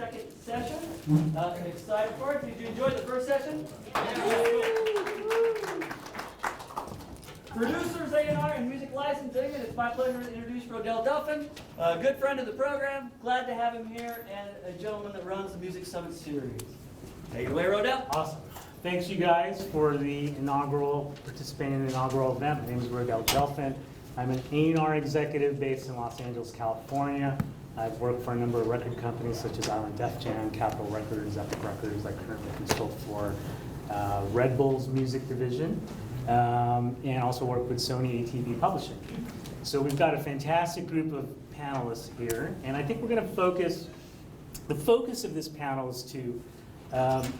second session. I'm excited for it. Did you enjoy the first session? Producers, A&R, and music licensing, and it's my pleasure to introduce Rodell Duffin, a good friend of the program. Glad to have him here, and a gentleman that runs the Music Summit series. Take it away, Rodell. Awesome. Thanks, you guys, for participating in the inaugural event. My name is Rodell Duffin. I'm an A&R executive based in Los Angeles, California. I've worked for a number of record companies such as Island Def Jam, Capitol Records, Epic Records. I currently consult for Red Bull's music division, and also work with Sony ATV Publishing. So we've got a fantastic group of panelists here, and I think we're going to focus, the focus of this panel is to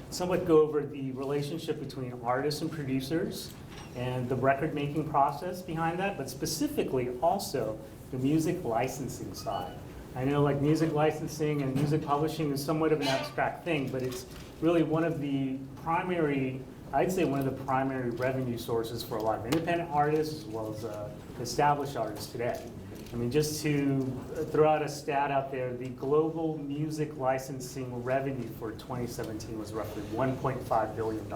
somewhat go over the relationship between artists and producers and the record-making process behind that, but specifically also the music licensing side. I know like music licensing and music publishing is somewhat of an abstract thing, but it's really one of the primary, I'd say one of the primary revenue sources for a lot of independent artists as well as established artists today. I mean, just to throw out a stat out there, the global music licensing revenue for 2017 was roughly $1.5 billion.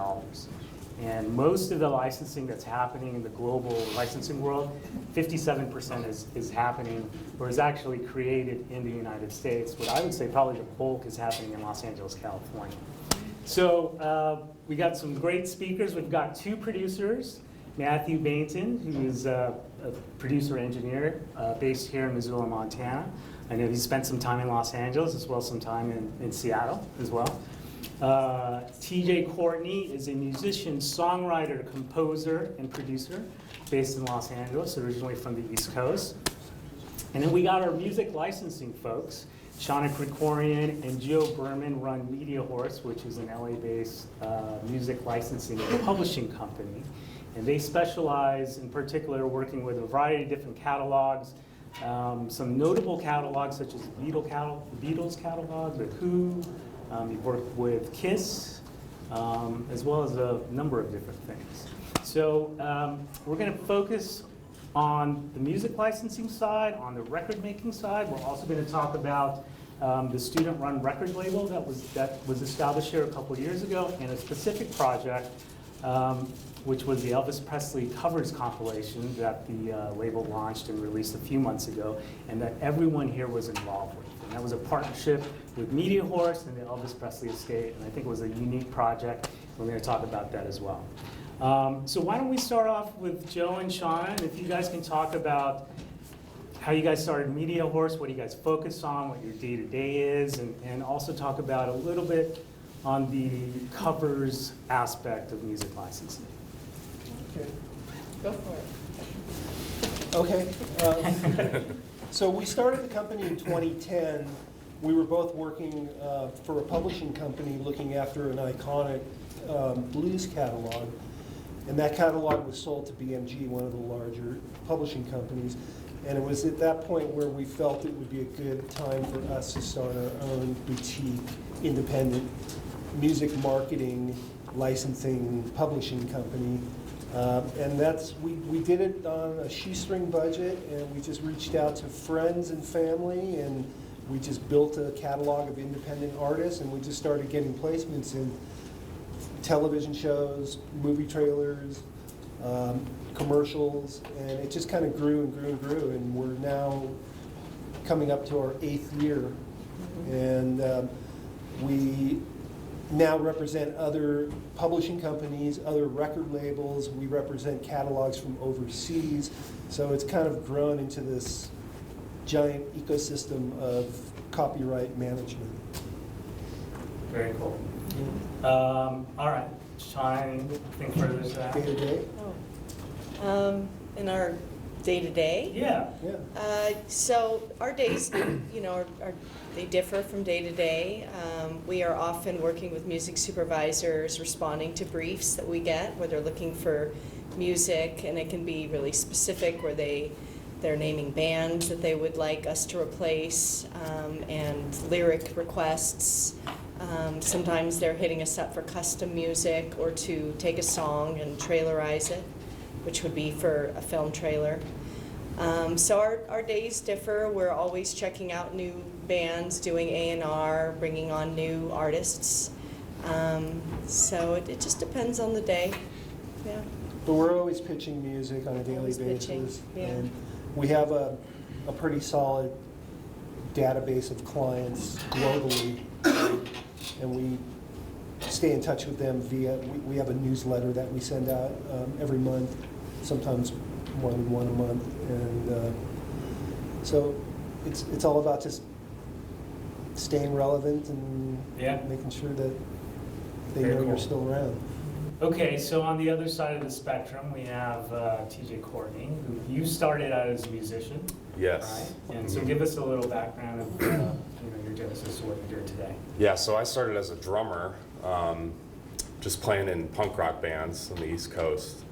And most of the licensing that's happening in the global licensing world, 57% is happening or is actually created in the United States. What I would say probably the bulk is happening in Los Angeles, California. So we got some great speakers. We've got two producers, Matthew Bainton, who is a producer engineer based here in Missoula, Montana. I know he spent some time in Los Angeles as well as some time in Seattle as well. TJ Courtney is a musician, songwriter, composer, and producer based in Los Angeles, originally from the East Coast. And then we got our music licensing folks. Shauna Krikorian and Joe Berman run Media Horse, which is an LA-based music licensing and publishing company. And they specialize, in particular, working with a variety of different catalogs. Some notable catalogs, such as the Beatles catalog, The Who. You've worked with KISS, as well as a number of different things. So we're going to focus on the music licensing side, on the record-making side. We're also going to talk about the student-run record label that was established here a couple of years ago, and a specific project, which was the Elvis Presley Covers compilation that the label launched and released a few months ago, and that everyone here was involved with. And that was a partnership with Media Horse and the Elvis Presley estate, and I think it was a unique project. We're going to talk about that as well. So why don't we start off with Joe and Shauna, and if you guys can talk about how you guys started Media Horse, what you guys focus on, what your day-to-day is, and also talk about a little bit on the covers aspect of music licensing. Okay. Go for it. Okay. So we started the company in 2010. We were both working for a publishing company looking after an iconic blues catalog. And that catalog was sold to BMG, one of the larger publishing companies. And it was at that point where we felt it would be a good time for us to start our own boutique, independent music marketing, licensing, publishing company. And we did it on a shoestring budget, and we just reached out to friends and family, and we just built a catalog of independent artists, and we just started getting placements in television shows, movie trailers, commercials, and it just kind of grew and grew and grew, and we're now coming up to our 8th year. And we now represent other publishing companies, other record labels. We represent catalogs from overseas. So it's kind of grown into this giant ecosystem of copyright management. Very cool. All right, Shauna, anything further to that? Day to day? In our day-to-day? Yeah. Yeah. So our days, they differ from day to day. We are often working with music supervisors, responding to briefs that we get where they're looking for music, and it can be really specific where they're naming bands that they would like us to replace, and lyric requests. Sometimes they're hitting us up for custom music or to take a song and trailerize it, which would be for a film trailer. So our days differ. We're always checking out new bands, doing A&R, bringing on new artists. So it just depends on the day. Yeah. But we're always pitching music on a daily Always pitching, basis. yeah. And we have a pretty solid database of clients globally. And we stay in touch with them we have a newsletter that we send out every month, sometimes more than one a month. And so it's all about just staying relevant and Yeah. making sure that they Very know cool. you're still around. Okay, so on the other side of the spectrum, we have TJ Courtney, who you started out as a musician, Yes. right? And so give us a little background of your genesis to what you're doing today. Yeah, so I started as a drummer, just playing in punk rock bands on the East Coast,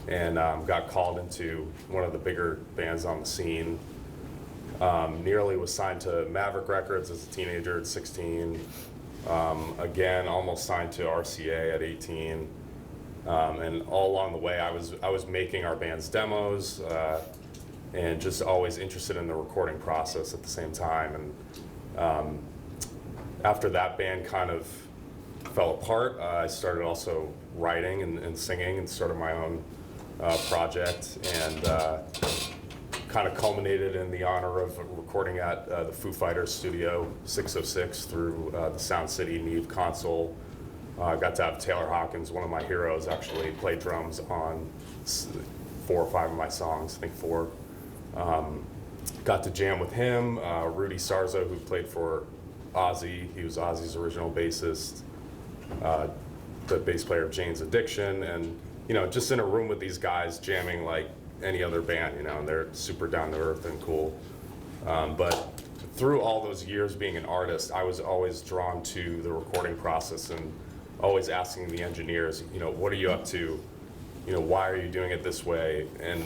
and got called into one of the bigger bands on the scene. Nearly was signed to Maverick Records as a teenager at 16. Again, almost signed to RCA at 18. And all along the way, I was making our band's demos, and just always interested in the recording process at the same time. And after that band kind of fell apart, I started also writing and singing and started my own project, and kind of culminated in the honor of recording at the Foo Fighters Studio 606 through the Sound City Neve console. I got to have Taylor Hawkins, one of my heroes, actually play drums on 4 or 5 of my songs, I think 4. Got to jam with him. Rudy Sarzo, who played for Ozzy, he was Ozzy's original bassist, the bass player of Jane's Addiction, and just in a room with these guys jamming like any other band, and they're super down to earth and cool. But through all those years being an artist, I was always drawn to the recording process and always asking the engineers, what are you up to? Why are you doing it this way? And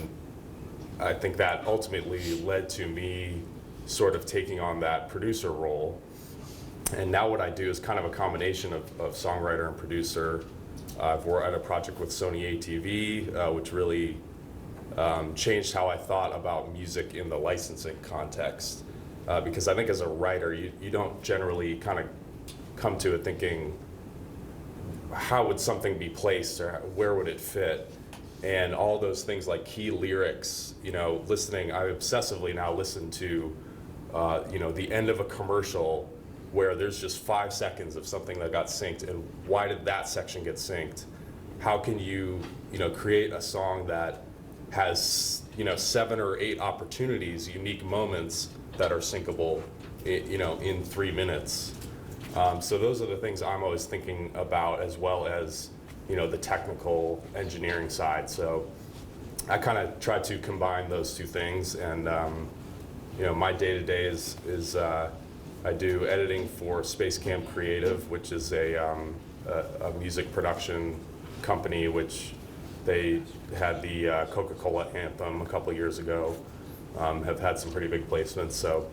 I think that ultimately led to me sort of taking on that producer role. And now what I do is kind of a combination of songwriter and producer. I've worked at a project with Sony ATV, which really changed how I thought about music in the licensing context. Because I think as a writer, you don't generally kind of come to it thinking, how would something be placed or where would it fit? And all those things like key lyrics, listening, I obsessively now listen to, the end of a commercial where there's just 5 seconds of something that got synced, and why did that section get synced? How can you, create a song that has, 7 or 8 opportunities, unique moments that are syncable, in 3 minutes? So those are the things I'm always thinking about, as well as, the technical engineering side. So I kind of try to combine those 2 things, and my day-to-day is I do editing for Space Camp Creative, which is a music production company, which they had the Coca-Cola anthem a couple years ago, have had some pretty big placements. So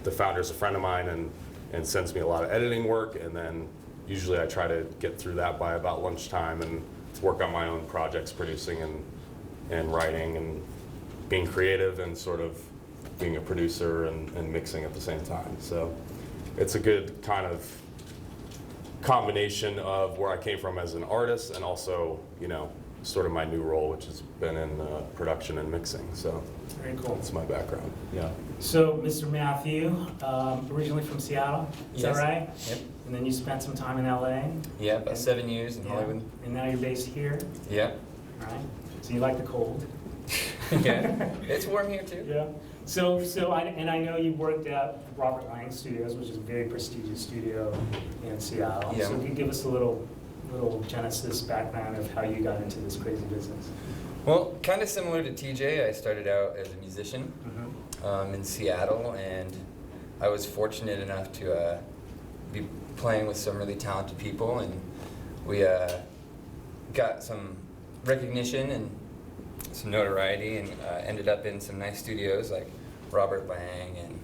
the founder's a friend of mine and sends me a lot of editing work, and then usually I try to get through that by about lunchtime and work on my own projects, producing and writing and being creative and sort of being a producer and mixing at the same time. So it's a good kind of combination of where I came from as an artist and also, sort of my new role, which has been in production and mixing. So Very cool. that's my background. Yeah. So, Mr. Matthew, originally from Seattle, is that Yes. right? Yep. And then you spent some time in LA? Yeah, about 7 years in Yeah. Hollywood. And now you're based here, Yeah. right? So you like the cold? Yeah. It's warm here too. Yeah. So I know you worked at Robert Lang Studios, which is a very prestigious studio in Seattle. Yeah. So can you give us a little genesis background of how you got into this crazy business? Well, kind of similar to TJ, I started out as a musician Mm-hmm. in Seattle, and I was fortunate enough to be playing with some really talented people, and we got some recognition and some notoriety, and ended up in some nice studios like Robert Lang and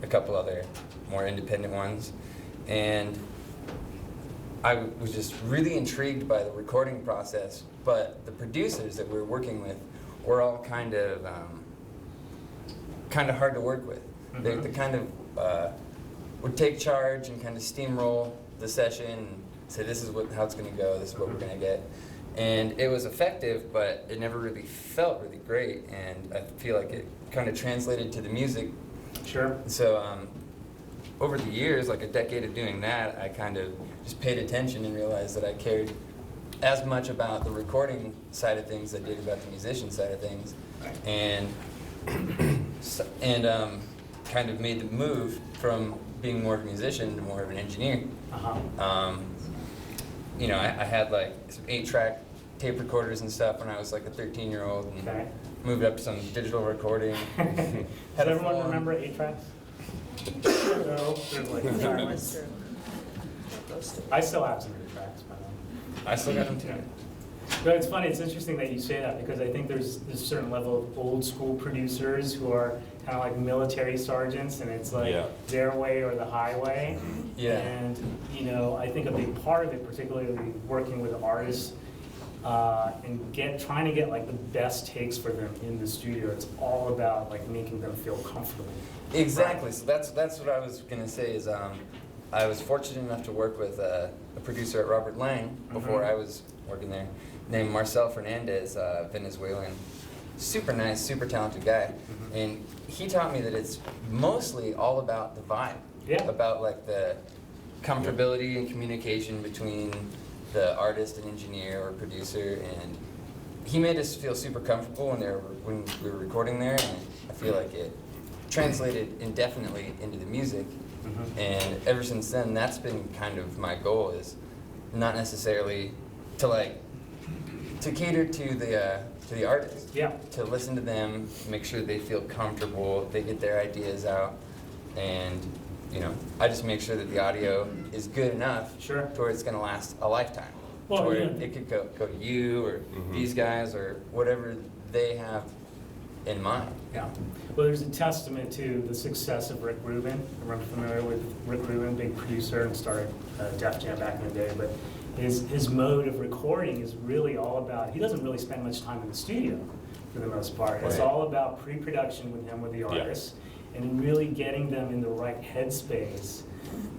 a couple other more independent ones. And I was just really intrigued by the recording process, but the producers that we were working with were all kind of hard to work with. They're kind of would take charge and kind of steamroll the session and say, this is how it's going to go, this is what we're going to get. And it was effective, but it never really felt really great, and I feel like it kind of translated to the music. Sure. So over the years, like a decade of doing that, I kind of just paid attention and realized that I cared as much about the recording side of things as I did about the musician side of things, and kind of made the move from being more of a musician to more of an engineer. You know, I had like some 8-track tape recorders and stuff when I was like a 13-year-old, and Okay. moved up to some digital recording. Does everyone remember 8 tracks? No. There's like, They sorry. was through. Most of it. I still have some 8 tracks, by the way. I still got them too. But it's funny, it's interesting that you say that, because I think there's a certain level of old school producers who are kind of like military sergeants, and it's like Yeah. their way or the highway. Yeah. And, you know, I think a big part of it, particularly working with artists, and trying to get like the best takes for them in the studio, it's all about like making them feel comfortable. Exactly. So that's what I was gonna say is I was fortunate enough to work with a producer at Robert Lang before I was working there, named Marcel Fernandez, Venezuelan. Super nice, super talented guy, and he taught me that it's mostly all about the vibe. Yeah. About like the comfortability and communication between the artist and engineer or producer, and he made us feel super comfortable when we were recording there, and I feel like it translated indefinitely into the music. And ever since then, that's been kind of my goal, is not necessarily to cater to the artist. Yeah. To listen to them, make sure they feel comfortable, they get their ideas out, and you know, I just make sure that the audio is good enough Sure. to where it's going to last a lifetime. Well, to where yeah. it could go to you or these guys or whatever they have in mind. Yeah. Well, there's a testament to the success of Rick Rubin. I'm familiar with Rick Rubin, big producer, and started Def Jam back in the day. But his mode of recording is really all about, he doesn't really spend much time in the studio for the most part. It's Right. all about pre-production with him, with the artists, and really getting them in the right headspace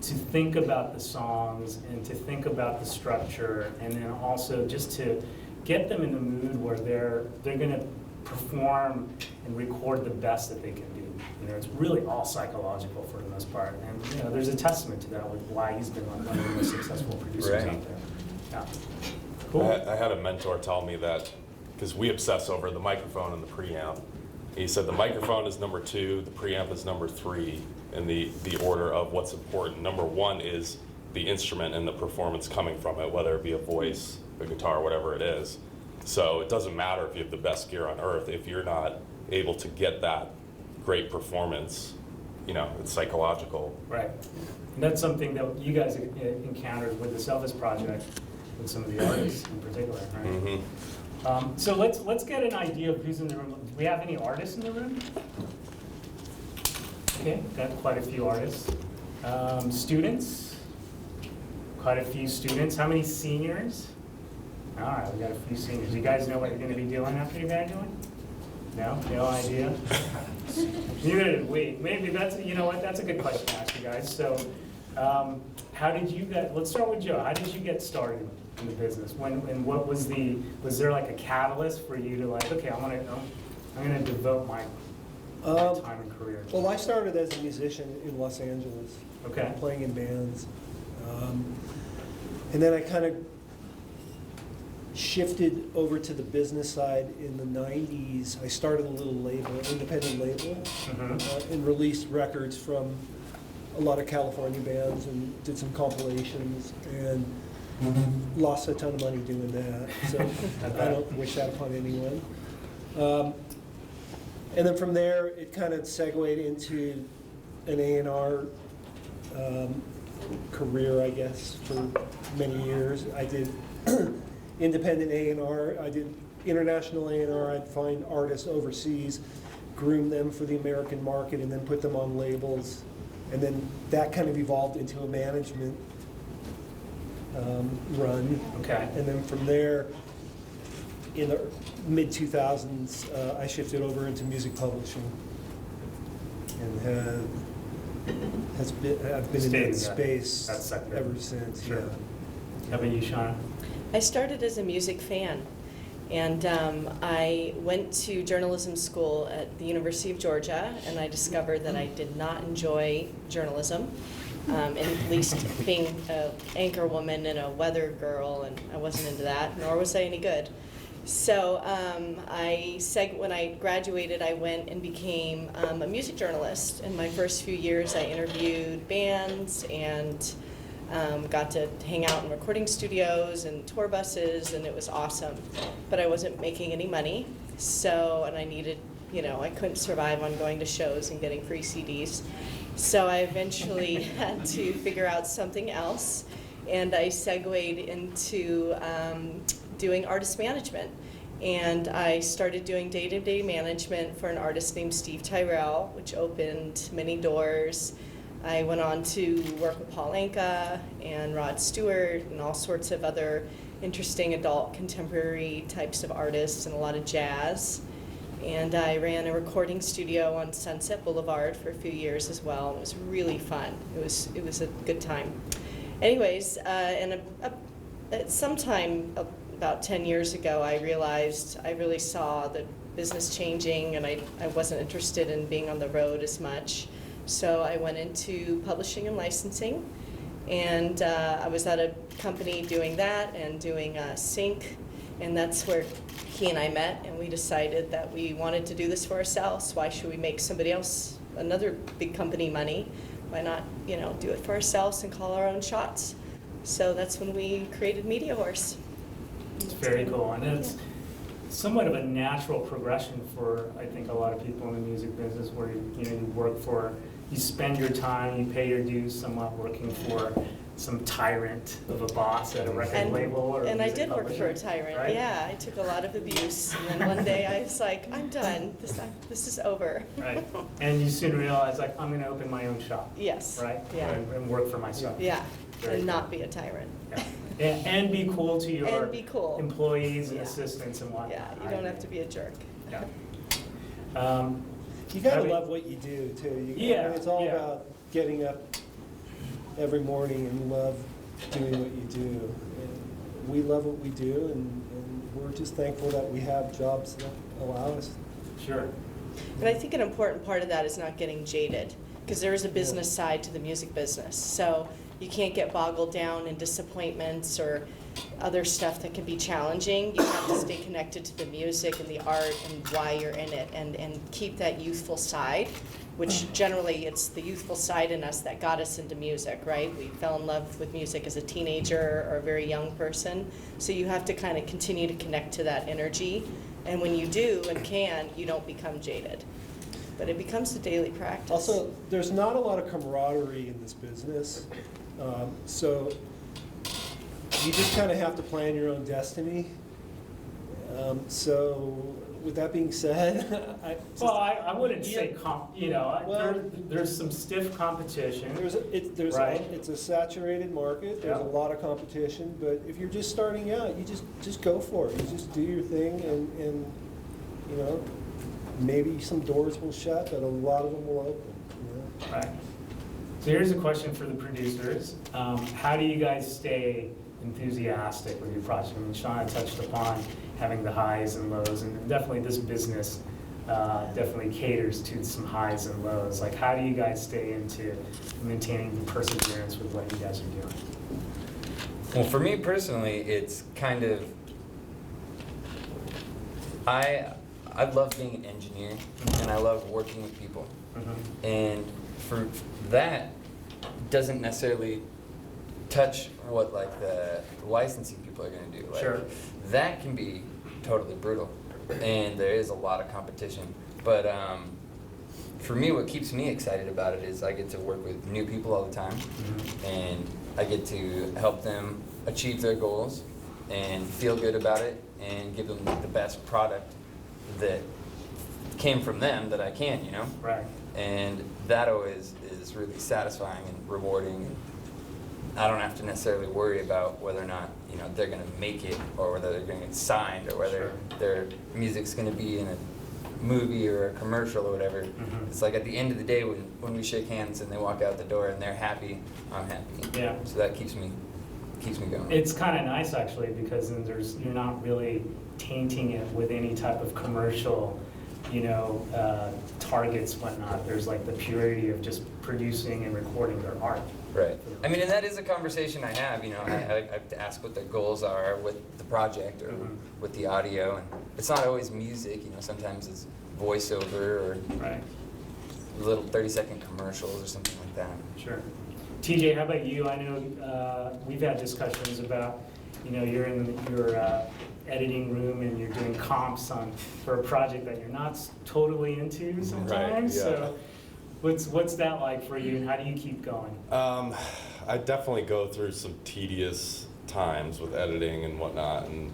to think about the songs and to think about the structure, and then also just to get them in the mood where they're going to perform and record the best that they can do. You know, it's really all psychological for the most part, and you know, there's a testament to that with why he's been one of the most successful producers Right. out there. Yeah. Cool. I had a mentor tell me that, because we obsess over the microphone and the preamp. He said the microphone is number 2, the preamp is number 3 in the order of what's important. Number 1 is the instrument and the performance coming from it, whether it be a voice, a guitar, whatever it is. So it doesn't matter if you have the best gear on earth, if you're not able to get that great performance, you know, it's psychological. Right. And that's something that you guys encountered with the Selvis project, with some of the artists in particular, right? So let's get an idea of who's in the room. Do we have any artists in the room? Okay, got quite a few artists. Students? Quite a few students. How many seniors? All right, we got a few seniors. You guys know what you're going to be doing after you graduate? No? No idea? Neither did we. Maybe that's, you know what, that's a good question to ask you guys. So how did you get, let's start with Joe. How did you get started in the business? And what was there like a catalyst for you to like, okay, I'm gonna devote my time and career to Well, I started as a musician in Los Angeles, Okay. playing in bands. And then I kind of shifted over to the business side in the 90s. I started a little label, independent label, and released records from a lot of California bands and did some compilations and lost a ton of money doing that. So I don't wish that upon anyone. And then from there, it kind of segued into an A&R career, I guess, for many years. I did independent A&R, I did international A&R. I'd find artists overseas, groom them for the American market, and then put them on labels. And then that kind of evolved into a management run. Okay. And then from there, in the mid-2000s, I shifted over into music publishing and have I've been in Stayed in that that space sector. ever since, Sure. yeah. How about you, Shauna? I started as a music fan, and I went to journalism school at the University of Georgia, and I discovered that I did not enjoy journalism, and at least being an anchor woman and a weather girl, and I wasn't into that, nor was I any good. So when I graduated, I went and became a music journalist. In my first few years, I interviewed bands and got to hang out in recording studios and tour buses, and it was awesome. But I wasn't making any money, and I needed, I couldn't survive on going to shows and getting free CDs. So I eventually had to figure out something else, and I segued into doing artist management. And I started doing day-to-day management for an artist named Steve Tyrell, which opened many doors. I went on to work with Paul Anka and Rod Stewart and all sorts of other interesting adult contemporary types of artists and a lot of jazz. And I ran a recording studio on Sunset Boulevard for a few years as well. And it was really fun. It was a good time. Anyways, at sometime about 10 years ago, I realized I really saw the business changing, and I wasn't interested in being on the road as much. So I went into publishing and licensing, and I was at a company doing that and doing Sync, and that's where he and I met, and we decided that we wanted to do this for ourselves. Why should we make somebody else, another big company, money? Why not, do it for ourselves and call our own shots? So that's when we created Media Horse. It's very cool, and it's somewhat of a natural progression for, I think, a lot of people in the music business, where you spend your time, you pay your dues, somewhat working for some tyrant of a boss at a record label or a And I music did work for a publisher, tyrant, right? yeah. I took a lot of abuse, and then one day I was like, I'm done. This is over. Right, and you soon realize, like, I'm gonna open my own shop, Yes. right? Yeah. And work for myself. Yeah, Very and cool. not be a tyrant. Yeah. And be cool to your And be cool. employees and Yeah. assistants and whatnot. Yeah, you don't have to be a jerk. Yeah. You gotta I mean- love what you do, too. Yeah, It's all yeah. about getting up every morning and love doing what you do. And we love what we do, and we're just thankful that we have jobs that allow us. Sure. And I think an important part of that is not getting jaded, because there is a business side to the music business. So you can't get boggled down in disappointments or other stuff that can be challenging. You have to stay connected to the music and the art and why you're in it, and keep that youthful side, which generally it's the youthful side in us that got us into music, right? We fell in love with music as a teenager or a very young person. So you have to kind of continue to connect to that energy. And when you do and can, you don't become jaded. But it becomes a daily practice. Also, there's not a lot of camaraderie in this business, so you just kind of have to plan your own destiny. So, with that being said, I wouldn't say, Well- there's some stiff competition. Right. It's a saturated market. There's Yeah. a lot of competition, but if you're just starting out, you just go for it. You just do your thing, and maybe some doors will shut, but a lot of them will open. Right. So here's a question for the producers. How do you guys stay enthusiastic with your project? I mean, Shauna touched upon having the highs and lows, and definitely this business definitely caters to some highs and lows. Like, how do you guys stay into maintaining the perseverance with what you guys are doing? Well, for me personally, it's kind of, I love being an engineer, and I love working with people. And for that, doesn't necessarily touch what like the licensing people are going to do. Like, Sure. That can be totally brutal, and there is a lot of competition. But for me, what keeps me excited about it is I get to work with new people all the time, and I get to help them achieve their goals and feel good about it and give them the best product that came from them that I can, Right. And that always is really satisfying and rewarding. I don't have to necessarily worry about whether or not they're going to make it, or whether they're going to get signed, or whether Sure. their music's going to be in a movie or a commercial or whatever. Mhm. It's like at the end of the day when we shake hands and they walk out the door and they're happy, I'm happy. Yeah. So that keeps me going. It's kind of nice actually, because then you're not really tainting it with any type of commercial, targets, whatnot. There's like the purity of just producing and recording their art. Right. I mean, and that is a conversation I have, I have to ask what the goals are with the project or Mhm. with the audio. And it's not always music, sometimes it's voiceover or Right. little 30-second commercials or something like that. Sure. TJ, how about you? I know we've had discussions about, you're in your editing room and you're doing comps for a project that you're not totally into sometimes. yeah. So what's that like for you, and how do you keep going? I definitely go through some tedious times with editing and whatnot, and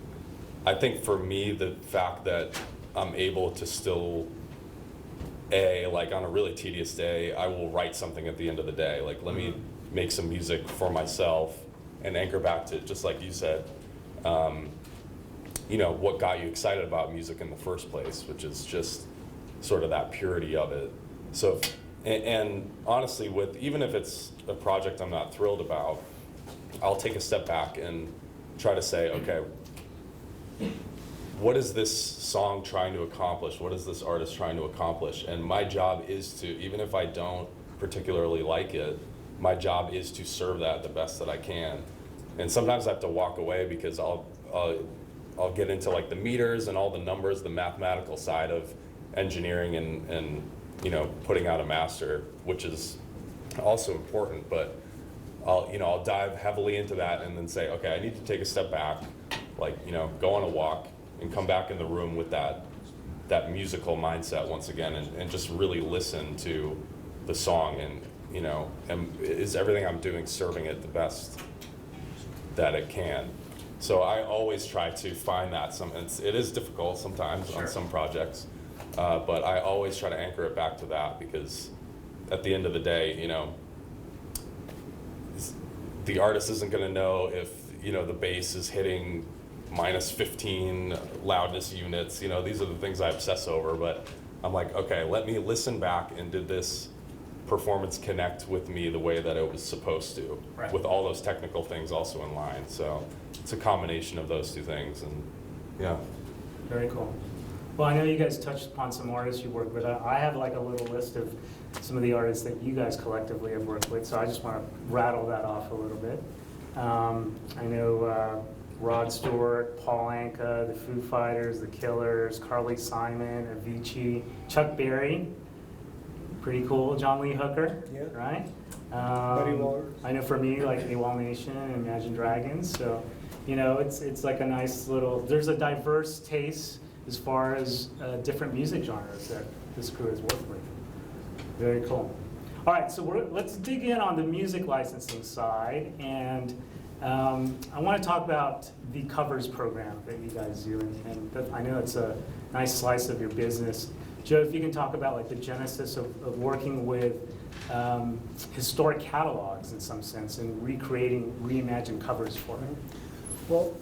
I think for me, the fact that I'm able to still, like on a really tedious day, I will write something at the end of the day. Like, let me make some music for myself and anchor back to, just like you said, what got you excited about music in the first place, which is just sort of that purity of it. So, and honestly, even if it's a project I'm not thrilled about, I'll take a step back and try to say, okay, what is this song trying to accomplish? What is this artist trying to accomplish? And my job is to, even if I don't particularly like it, my job is to serve that the best that I can. And sometimes I have to walk away because I'll get into like the meters and all the numbers, the mathematical side of engineering and putting out a master, which is also important, but I'll dive heavily into that and then say, okay, I need to take a step back, go on a walk and come back in the room with that musical mindset once again, and just really listen to the song and is everything I'm doing serving it the best that it can. So I always try to find that. It is difficult sometimes on some projects, but I always try to anchor it back to that, because at the end of the day, the artist isn't going to know if the bass is hitting minus 15 loudness units. These are the things I obsess over, but I'm like, okay, let me listen back, and did this performance connect with me the way that it was supposed to, Right. with all those technical things also in line. So it's a combination of those two things, and yeah. Very cool. Well, I know you guys touched upon some artists you work with. I have like a little list of some of the artists that you guys collectively have worked with, so I just want to rattle that off a little bit. I know Rod Stewart, Paul Anka, the Foo Fighters, the Killers, Carly Simon, Avicii, Chuck Berry, pretty cool, John Lee Hooker, Yeah. right? Muddy Waters. I know for me, like AWOL Nation and Imagine Dragons, so it's like a nice little, there's a diverse taste as far as different music genres that this crew has worked with. Very cool. All right, so let's dig in on the music licensing side, and I want to talk about the covers program that you guys do, and I know it's a nice slice of your business. Joe, if you can talk about like the genesis of working with historic catalogs in some sense and recreating reimagined covers for them. Well,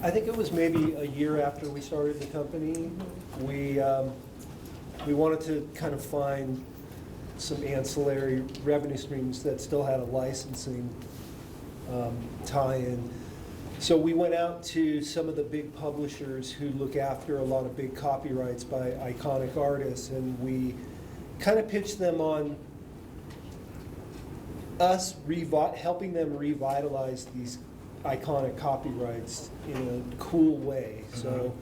I think it was maybe a year after we started the company. We wanted to kind of find some ancillary revenue streams that still had a licensing tie-in. So we went out to some of the big publishers who look after a lot of big copyrights by iconic artists, and we kind of pitched them on us helping them revitalize these iconic copyrights in a cool way. So,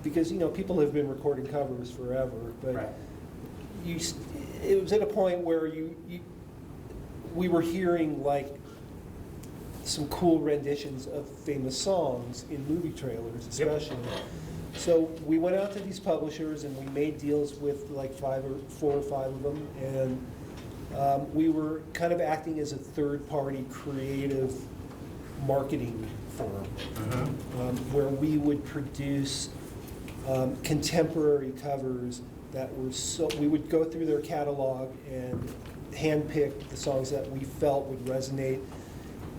because people have been recording covers forever, but Right. it was at a point where we were hearing like some cool renditions of famous songs in movie trailers, especially. So we went out to these publishers and we made deals with like 4 or 5 of them, and we were kind of acting as a third-party creative marketing firm, where we would produce contemporary covers that were we would go through their catalog and handpick the songs that we felt would resonate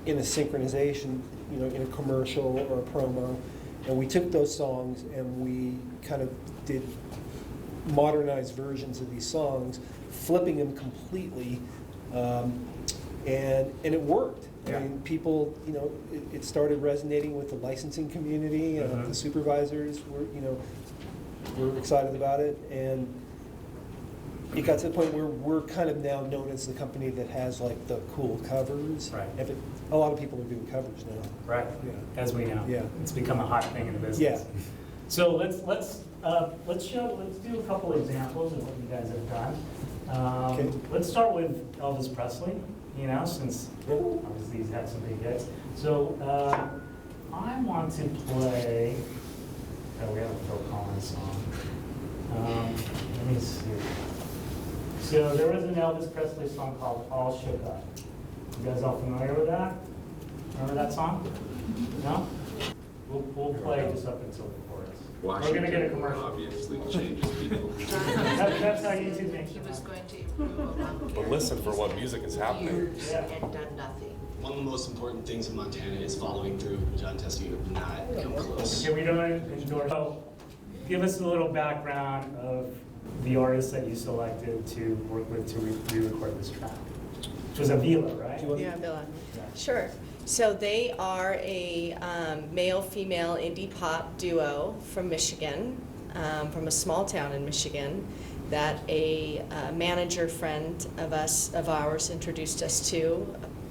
in a synchronization, in a commercial or a promo, And we took those songs and we kind of did modernized versions of these songs, flipping them completely, and it worked. Yeah. I mean, people, it started resonating with the licensing community. The supervisors were excited about it, and it got to the point where we're kind of now known as the company that has like the cool covers. Right. A lot of people are doing covers now. Right, Yeah. as we know. Yeah. It's become a hot thing in the business. Yeah. So let's do a couple examples of what you guys have done. Okay. Let's start with Elvis Presley, since obviously he's had some big hits. So I want to play, we have a Phil Collins song. Let me see. So there was an Elvis Presley song called All Shook Up. You guys all familiar with that? Remember that song? No? We'll play just up until the chorus. We're gonna get a commercial. Obviously changes people. That's how YouTube makes He it. was going to improve upon But listen for what music is happening. years Yeah. and done nothing. One of the most important things in Montana is following through. John Teskey would not come close. Okay, we don't endorse. So, give us a little background of the artists that you selected to work with to re-record this track, which was Avila, right? Do you want- Yeah, Villa. Sure. So they are a male-female indie pop duo from Michigan, from a small town in Michigan, that a manager friend of ours introduced us to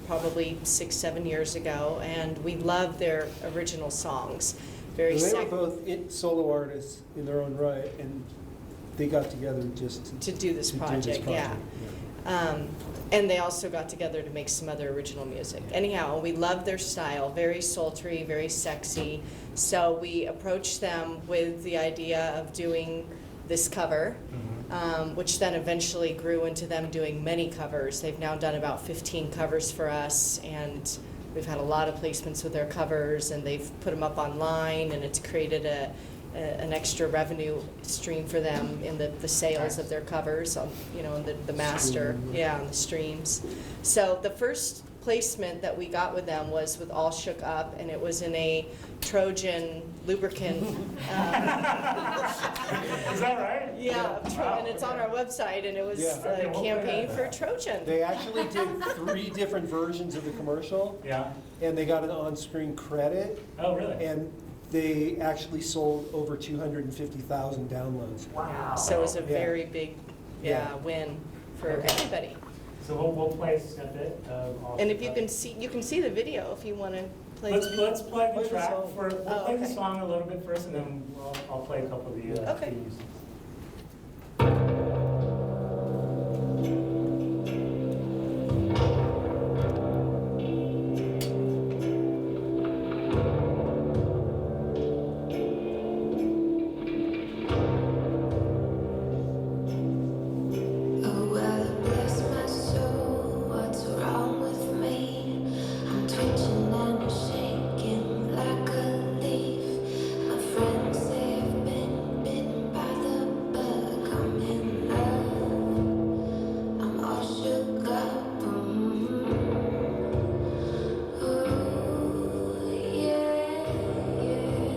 probably 6-7 years ago, and we love their original songs. Very They were sec- both solo artists in their own right, and they got together just to do this project, yeah. And they also got together to make some other original music. Anyhow, we love their style, very sultry, very sexy. So we approached them with the idea of doing this cover, which then eventually grew into them doing many covers. They've now done about 15 covers for us, and we've had a lot of placements with their covers, and they've put them up online, and it's created an extra revenue stream for them in the sales of their covers, on, on the master, on the streams. So the first placement that we got with them was with All Shook Up, and it was in a Trojan lubricant. Is that right? Yeah, and it's on our website, and it was Yeah. Okay, a we'll campaign play for that. Trojan. They actually did 3 different versions of the commercial, Yeah. and they got an on-screen credit, Oh, really? and they actually sold over 250,000 downloads. Wow. So it was a Yeah. very big, Yeah. win for Okay. everybody. So we'll play a snippet of All And if Shook you Up. can see the video if you want to play. Let's the play Play the the track song. we'll Oh, play the okay. song a little bit first, and then I'll play a couple of the Okay. themes. Oh, well, bless my soul, what's wrong with me? I'm twitching and shaking like a leaf. My friends say I've been bitten by the bug. I'm in love, I'm all shook up. Ooh, yeah, yeah.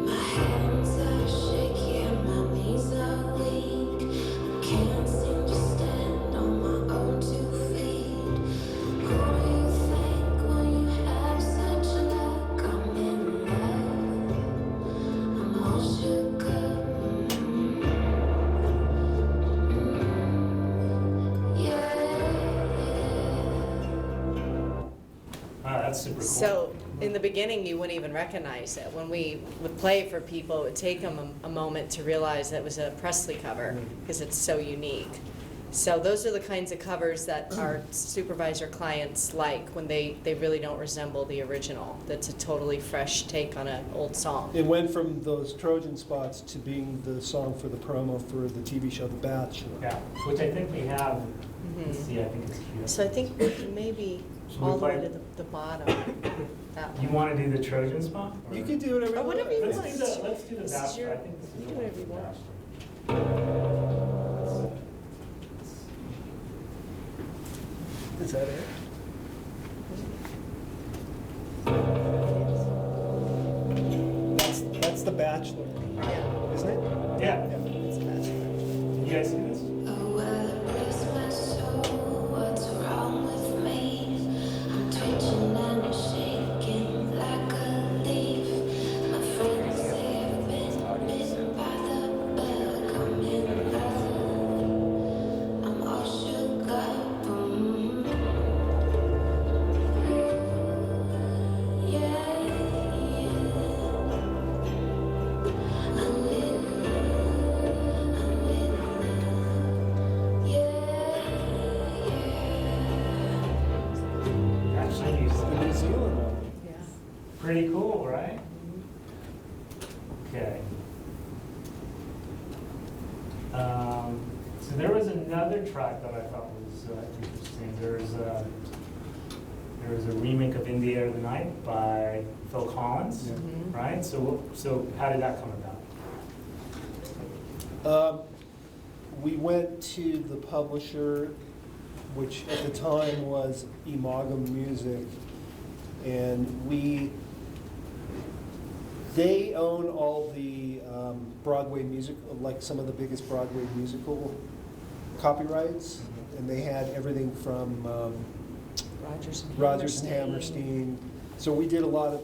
My hands are shaky and my knees are weak. I can't seem to stand on my own 2 feet. Who do you think when you have such luck? I'm in love, I'm all shook up. Ah, that's super cool. So in the beginning, you wouldn't even recognize it. When we would play it for people, it would take them a moment to realize that it was a Presley cover because it's so unique. So those are the kinds of covers that our supervisor clients like when they really don't resemble the original. That's a totally fresh take on an old song. It went from those Trojan spots to being the song for the promo for the TV show The Bachelor. Yeah, which I think we have. Let's Mhm. see, I think it's cute. So I think maybe Should we all the way play- to the bottom. That You one. want to do the Trojan spot? or- You can do whatever you Or want. whatever you Let's want. do the This is Bachelor. your- I think this is you the do one whatever you for want. Bachelor. Is that it? That's The Bachelor, Yeah, isn't it? Yeah, it's a bachelor. you guys see this? Oh, well, bless my soul, what's wrong with me? I'm twitching and I'm shaking like a leaf. My friends say I've been bitten by the bug. I'm in love, I'm all shook up. Yeah, I'm in Actually, It's the New Zealand one. Yeah. pretty cool, right? Okay. So there was another track that I thought was interesting. There was a remake of "In the Air of the Night" by Phil Collins, Mhm. right? So how did that come about? We went to the publisher, which at the time was Imago Music, and they own all the Broadway music, like some of the biggest Broadway musical copyrights, and they had everything from Rodgers and Hammerstein. So we did a lot of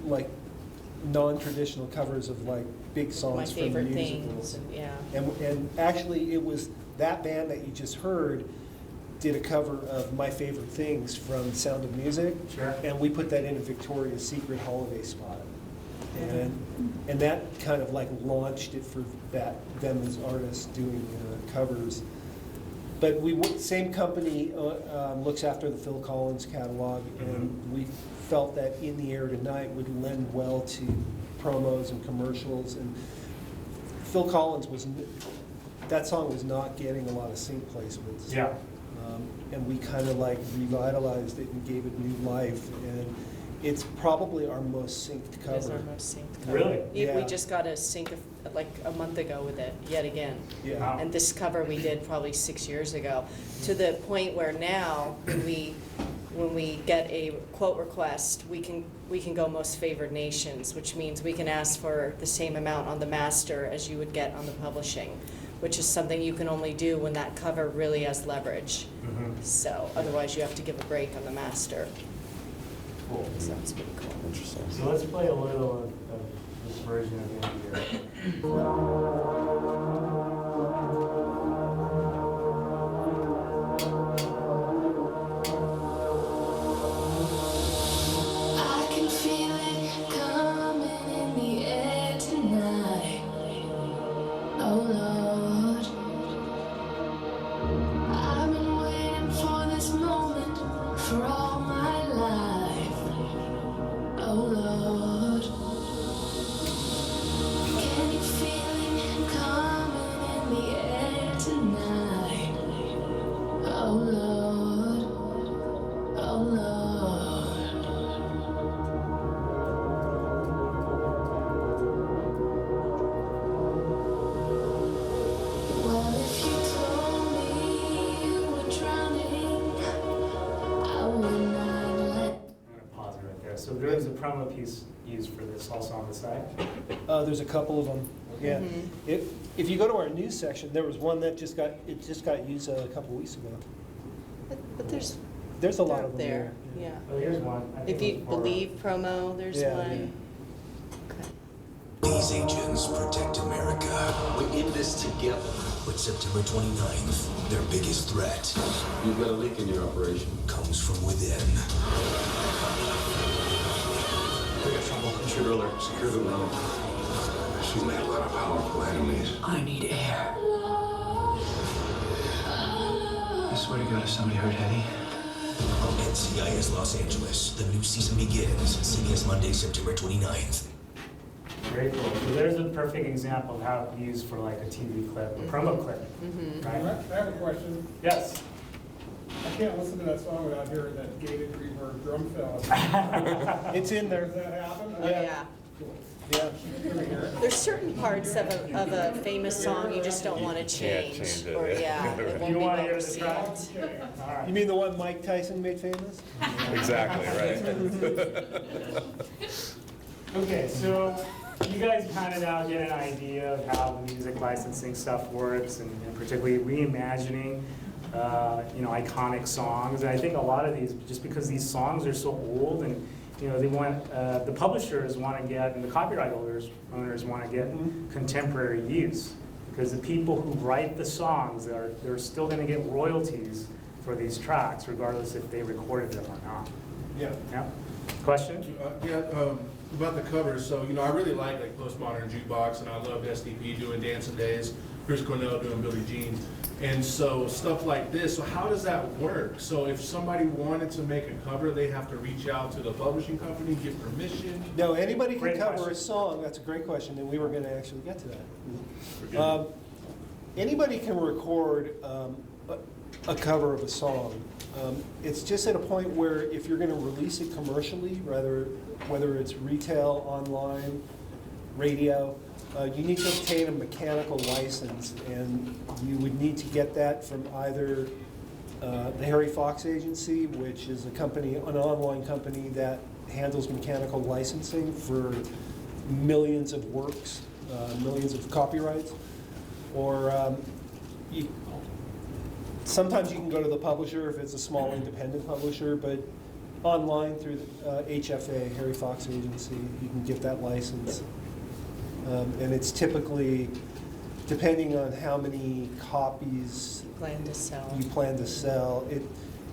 like non-traditional covers of like big My songs from favorite musicals. things, yeah. And actually, it was that band that you just heard did a cover of My Favorite Things from Sound of Music. Sure. And we put that in a Victoria's Secret holiday spot. And that kind of like launched it for them as artists doing covers. But same company looks after the Phil Collins catalog, and we felt that "In the Air Tonight" would lend well to promos and commercials. And Phil Collins that song was not getting a lot of sync placements. Yeah. And we kind of like revitalized it and gave it new life. And it's probably our most synced It is our cover. most synced cover. Really? We Yeah. just got a sync like a month ago with it, yet again. Yeah. Wow. And this cover we did probably 6 years ago, to the point where now, when we get a quote request, we can go most favored nations, which means we can ask for the same amount on the master as you would get on the publishing, which is something you can only do when that cover really has leverage. Mhm. So otherwise you have to give a break on the master. Cool. So it's pretty cool. Interesting. So let's play a little of this version of "In the Air." I can feel it coming in the air tonight. Oh Lord, I've been waiting for this moment for all my life. Oh Lord, can you feel it coming in the air tonight? Oh Lord, oh Lord. Well, if you told me you were drowning, I would not let. I'm gonna pause it right there. So there is a promo piece used for this also on the side. There's a couple of them, yeah. Mhm. If you go to our news section, there was one that just got used a couple weeks ago. But there's There's a lot they're of them there, there. yeah. Oh, here's one. I think If it you was for- believe promo, there's Yeah. one. Okay. These agents protect America. We're in this together. But September 29th, their biggest threat You've got a leak in your operation. comes from within. We got trouble. Intruder alert. Secure the room. She's made a lot of powerful enemies. I need air. I swear to God, if somebody hurt Hetty. On NCIS Los Angeles, the new season begins. CBS Monday, September 29th. Very cool. So there's a perfect example of how it can be used for like a TV clip, a promo clip, right? I have a question. Yes. I can't listen to that song without hearing that gated reverb drum fill. It's in there. Does that happen? Oh, yeah. Yeah. There's certain parts of a famous song you just don't want to can't change. change it, Or, yeah. yeah, it won't You be want to well hear the track? received. All right. You mean the one Mike Tyson made famous? Exactly, right? Okay, so you guys kind of now get an idea of how the music licensing stuff works, and particularly reimagining, iconic songs. And I think a lot of these, just because these songs are so old, and they want the publishers want to get, and the copyright owners want to get contemporary use, because the people who write the songs they're still going to get royalties for these tracks, regardless if they recorded them or not. Yeah. Yeah. Question? About the covers, so I really like Postmodern Jukebox, and I loved SDP doing Dancing Days, Chris Cornell doing Billie Jean, and so stuff like this. So how does that work? So if somebody wanted to make a cover, they have to reach out to the publishing company, get permission. No, anybody can Great cover question. a song. That's a great question, and we were going to actually get to that. Anybody can record a cover of a song. It's just at a point where if you're going to release it commercially, whether it's retail, online, radio, you need to obtain a mechanical license, and you would need to get that from either the Harry Fox Agency, which is an online company that handles mechanical licensing for millions of works, millions of copyrights, or sometimes you can go to the publisher if it's a small independent publisher, but online through HFA, Harry Fox Agency, you can get that license. And it's typically, depending on how many copies You plan to sell.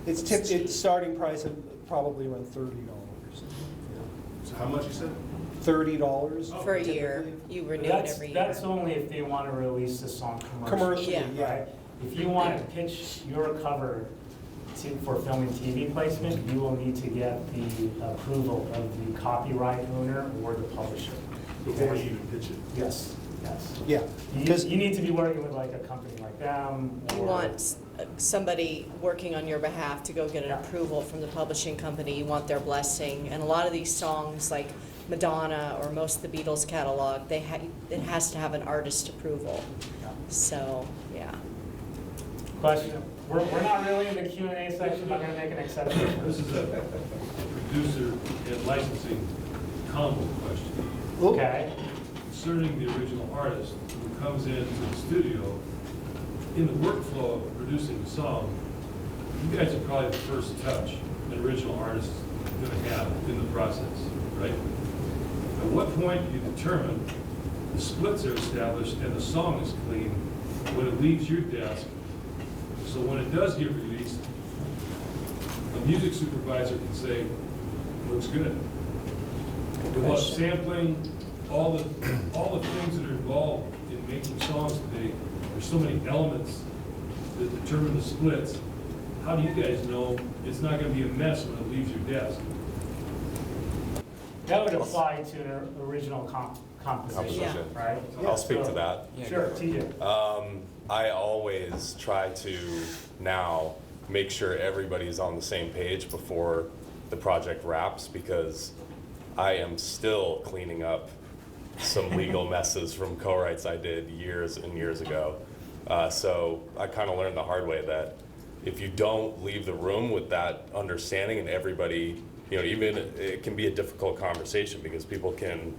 it's starting price of probably around $30. So how much you said? $30 For a year. typically. You renew it That's, every year. that's only if they want to release the song commercially. Commercially, Yeah. yeah. If you want to pitch your cover for film and TV placement, you will need to get the approval of the copyright owner or the publisher. Before you even pitch it? Yes, yes. Yeah, You because you need to be working with like a company like them. You or- want somebody working on your behalf to go get an Yeah. approval from the publishing company. You want their blessing. And a lot of these songs, like Madonna or most of the Beatles catalog, it has to have an artist approval. Yeah. So, yeah. Question? We're not really in the Q&A section, but I'm going to make an exception. This is a producer and licensing combo question. Okay? Concerning the original artist who comes into the studio, in the workflow of producing a song, you guys are probably the first touch an original artist is going to have in the process, right? At what point do you determine the splits are established and the song is clean when it leaves your desk? So when it does get released, a music supervisor can say, looks good. Without sampling, all the things that are involved in making songs today, there's so many elements that determine the splits. How do you guys know it's not going to be a mess when it leaves your desk? That would apply to an original composition, Composition. right? I'll speak to that. Sure, TJ. I always try to now make sure everybody's on the same page before the project wraps, because I am still cleaning up some legal messes from co-writes I did years and years ago. So I kind of learned the hard way that if you don't leave the room with that understanding, and everybody, even it can be a difficult conversation because people can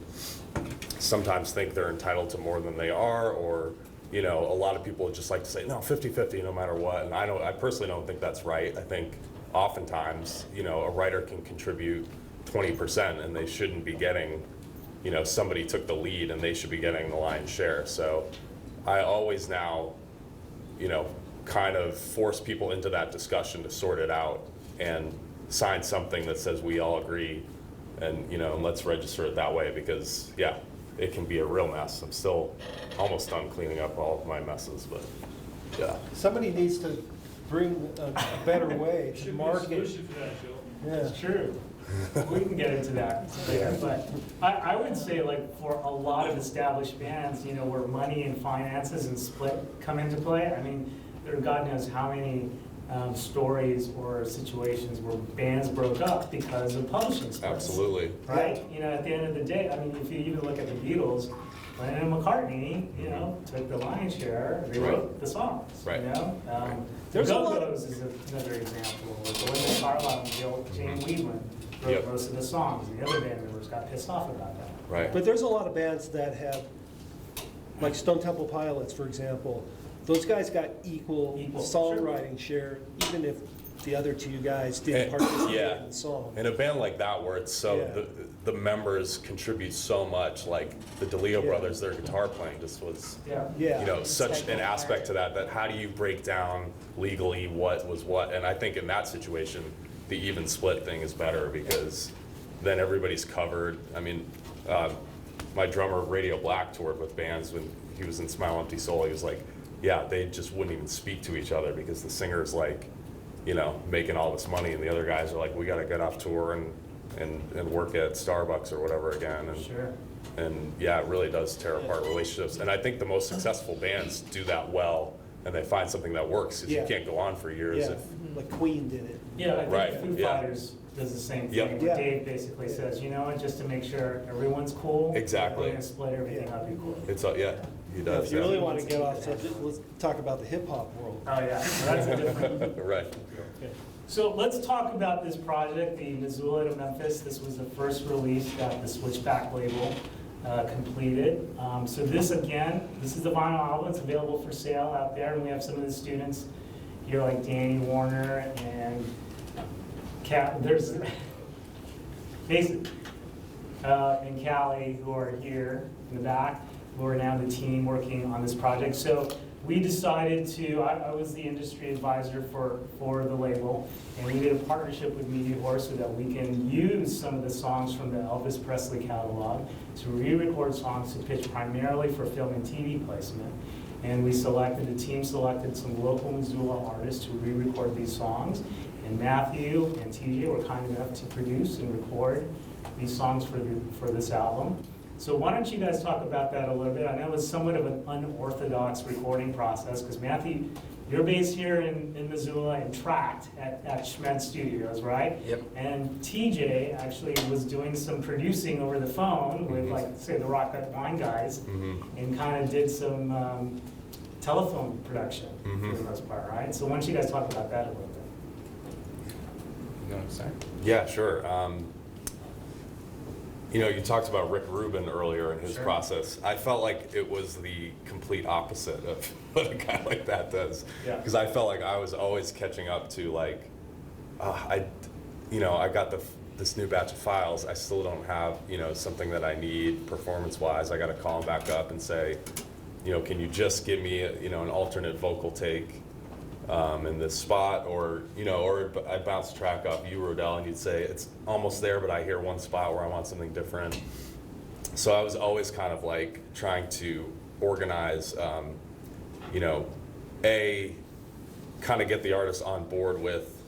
sometimes think they're entitled to more than they are, or a lot of people just like to say, no, 50-50 no matter what. And I personally don't think that's right. I think oftentimes, a writer can contribute 20% and they shouldn't be getting, somebody took the lead and they should be getting the lion's share. So I always now, kind of force people into that discussion to sort it out and sign something that says we all agree, and let's register it that way, because it can be a real mess. I'm still almost done cleaning up all of my messes, but yeah. somebody needs to bring a better way to Should be a market. solution for that, Joe. Yeah. It's true. We can get into that later, but I would say, like, for a lot of established bands, where money and finances and split come into play, I mean, there are God knows how many stories or situations where bands broke up because of publishing splits. Absolutely. Right? You know, at the end of the day, I mean, if you even look at the Beatles, Lennon and McCartney, you know, took the lion's share, they wrote the songs, Right. you know? The There's a lot- Go-Go's is another example, or Belinda Carlisle and Jane Whelan wrote Yep. most of the songs, and the other band members got pissed off about that. Right. But there's a lot of bands that have, like Stone Temple Pilots, for example, those guys got equal songwriting share, even if the other two guys didn't participate Yeah. in the song. In a band like that where it's so, Yeah. the members contribute so much, like the DeLeo Yeah. brothers, their guitar playing just was, Yeah. Yeah. you know, such an aspect to that how do you break down legally what was what? And I think in that situation, the even split thing is better because then everybody's covered. I mean, my drummer Radio Black toured with bands when he was in Smile Empty Soul. He was like, yeah, they just wouldn't even speak to each other because the singer's like, you know, making all this money, and the other guys are like, we got to get off tour and work at Starbucks or whatever again. And, Sure. and yeah, it really does tear apart relationships. And I think the most successful bands do that well, and they find something that works because Yeah. you can't go on for years Yeah, like Queen did it. Yeah, I think Right, Foo yeah. Fighters does the same Yep. thing, where Yeah. Dave basically says, you know what, just to make sure everyone's cool. Exactly. We're gonna split everything up equally. It's yeah, he Now, does. if you yeah. really want to get off subject, let's talk about the hip hop world. Oh, yeah, so that's a different. Right. So let's talk about this project, the Missoula to Memphis. This was the first release that the Switchback label completed. So this, again, this is the vinyl album. It's available for sale out there, and we have some of the students here, like Danny Warner and there's Mason and Callie, who are here in the back, who are now the team working on this project. So we decided to, I was the industry advisor for the label, and we did a partnership with Media Horse so that we can use some of the songs from the Elvis Presley catalog to re-record songs to pitch primarily for film and TV placement. And the team selected some local Missoula artists to re-record these songs. And Matthew and TJ were kind enough to produce and record these songs for this album. So why don't you guys talk about that a little bit? I know it was somewhat of an unorthodox recording process, because Matthew, you're based here in Missoula and tracked at Schmed Studios, right? Yep. And TJ actually was doing some producing over the phone with, like, say, the Rock That Wine guys, and kind of did some telephone production for the most part, right? So why don't you guys talk about that a little bit? You want to start? Yeah, sure. You know, you talked about Rick Rubin earlier in his Sure. process. I felt like it was the complete opposite of what a guy like that does. Yeah. Because I felt like I was always catching up to like, I got this new batch of files. I still don't have, you know, something that I need performance-wise. I got to call him back up and say, you know, can you just give me, an alternate vocal take in this spot, or I'd bounce the track off you, Rodell, and you'd say it's almost there, but I hear one spot where I want something different. So I was always kind of like trying to organize, kind of get the artist on board with,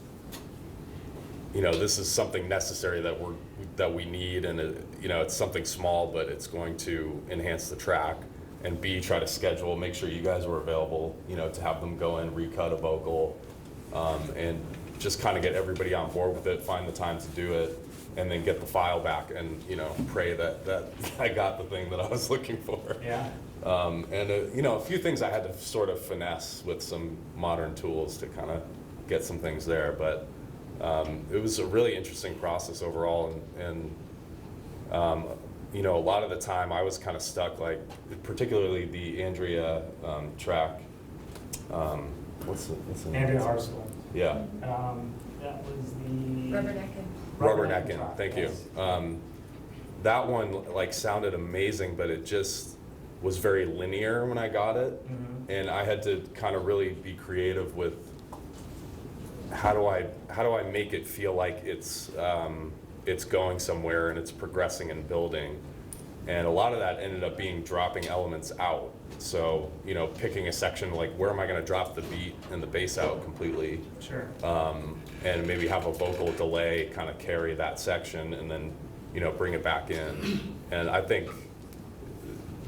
this is something necessary that we need, and it's something small, but it's going to enhance the track. And B, try to schedule, make sure you guys were available, to have them go in, recut a vocal, and just kind of get everybody on board with it, find the time to do it, and then get the file back and, pray that I got the thing that I was looking for. Yeah. A few things I had to sort of finesse with some modern tools to kind of get some things there, but it was a really interesting process overall, and a lot of the time I was kind of stuck, like particularly the Andrea track. What's the name? Andrea Hartzell. Yeah. That was the Rubberneckin'. Thank you. That one like sounded amazing, but it just was very linear when I got it, and I had to kind of really be creative with how do I make it feel like it's going somewhere and it's progressing and building. And a lot of that ended up being dropping elements out. So, picking a section like where am I going to drop the beat and the bass out completely? Sure. And maybe have a vocal delay kind of carry that section and then, bring it back in. And I think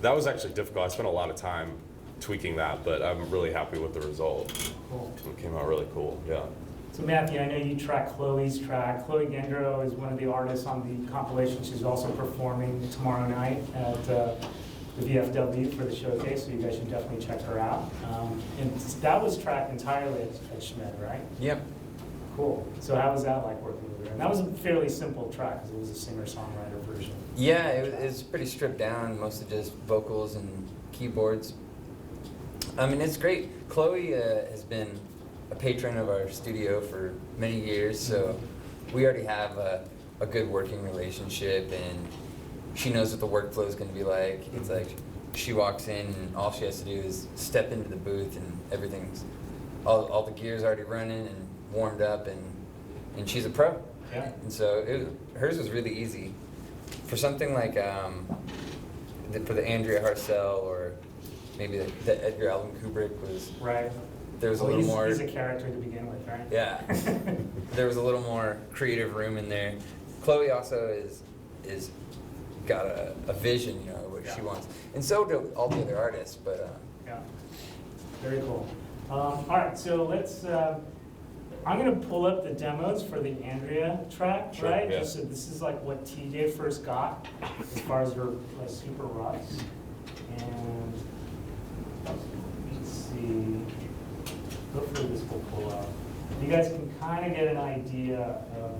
that was actually difficult. I spent a lot of time tweaking that, but I'm really happy with the result. Cool. It came out really cool, yeah. So Matthew, I know you track Chloe's track. Chloe Gendro is one of the artists on the compilation. She's also performing tomorrow night at the VFW for the showcase, so you guys should definitely check her out. And that was tracked entirely at Schmidt, right? Yep. Cool. So how was that like working with her? And that was a fairly simple track because it was a singer-songwriter version. Yeah, it was pretty stripped down, mostly just vocals and keyboards. I mean, it's great. Chloe has been a patron of our studio for many years, so we already have a good working relationship, and she knows what the workflow is going to be like. It's like she walks in and all she has to do is step into the booth and everything's, all the gear's already running and warmed up, and she's a pro. Yeah. And so hers was really easy. For something like for the Andrea Harcel or maybe the Edgar Allan Kubrick was Right. there was a Well, little more. He's a character to begin with, right? Yeah, there was a little more creative room in there. Chloe also is got a vision, you know, what she wants, and so do all the other artists. But Yeah. Very cool. All right, so let's. I'm gonna pull up the demos for the Andrea track, Sure, right? yeah. Just so this is like what TJ first got as far as her Super Ruts, and let's see. Hopefully this will pull up. You guys can kind of get an idea of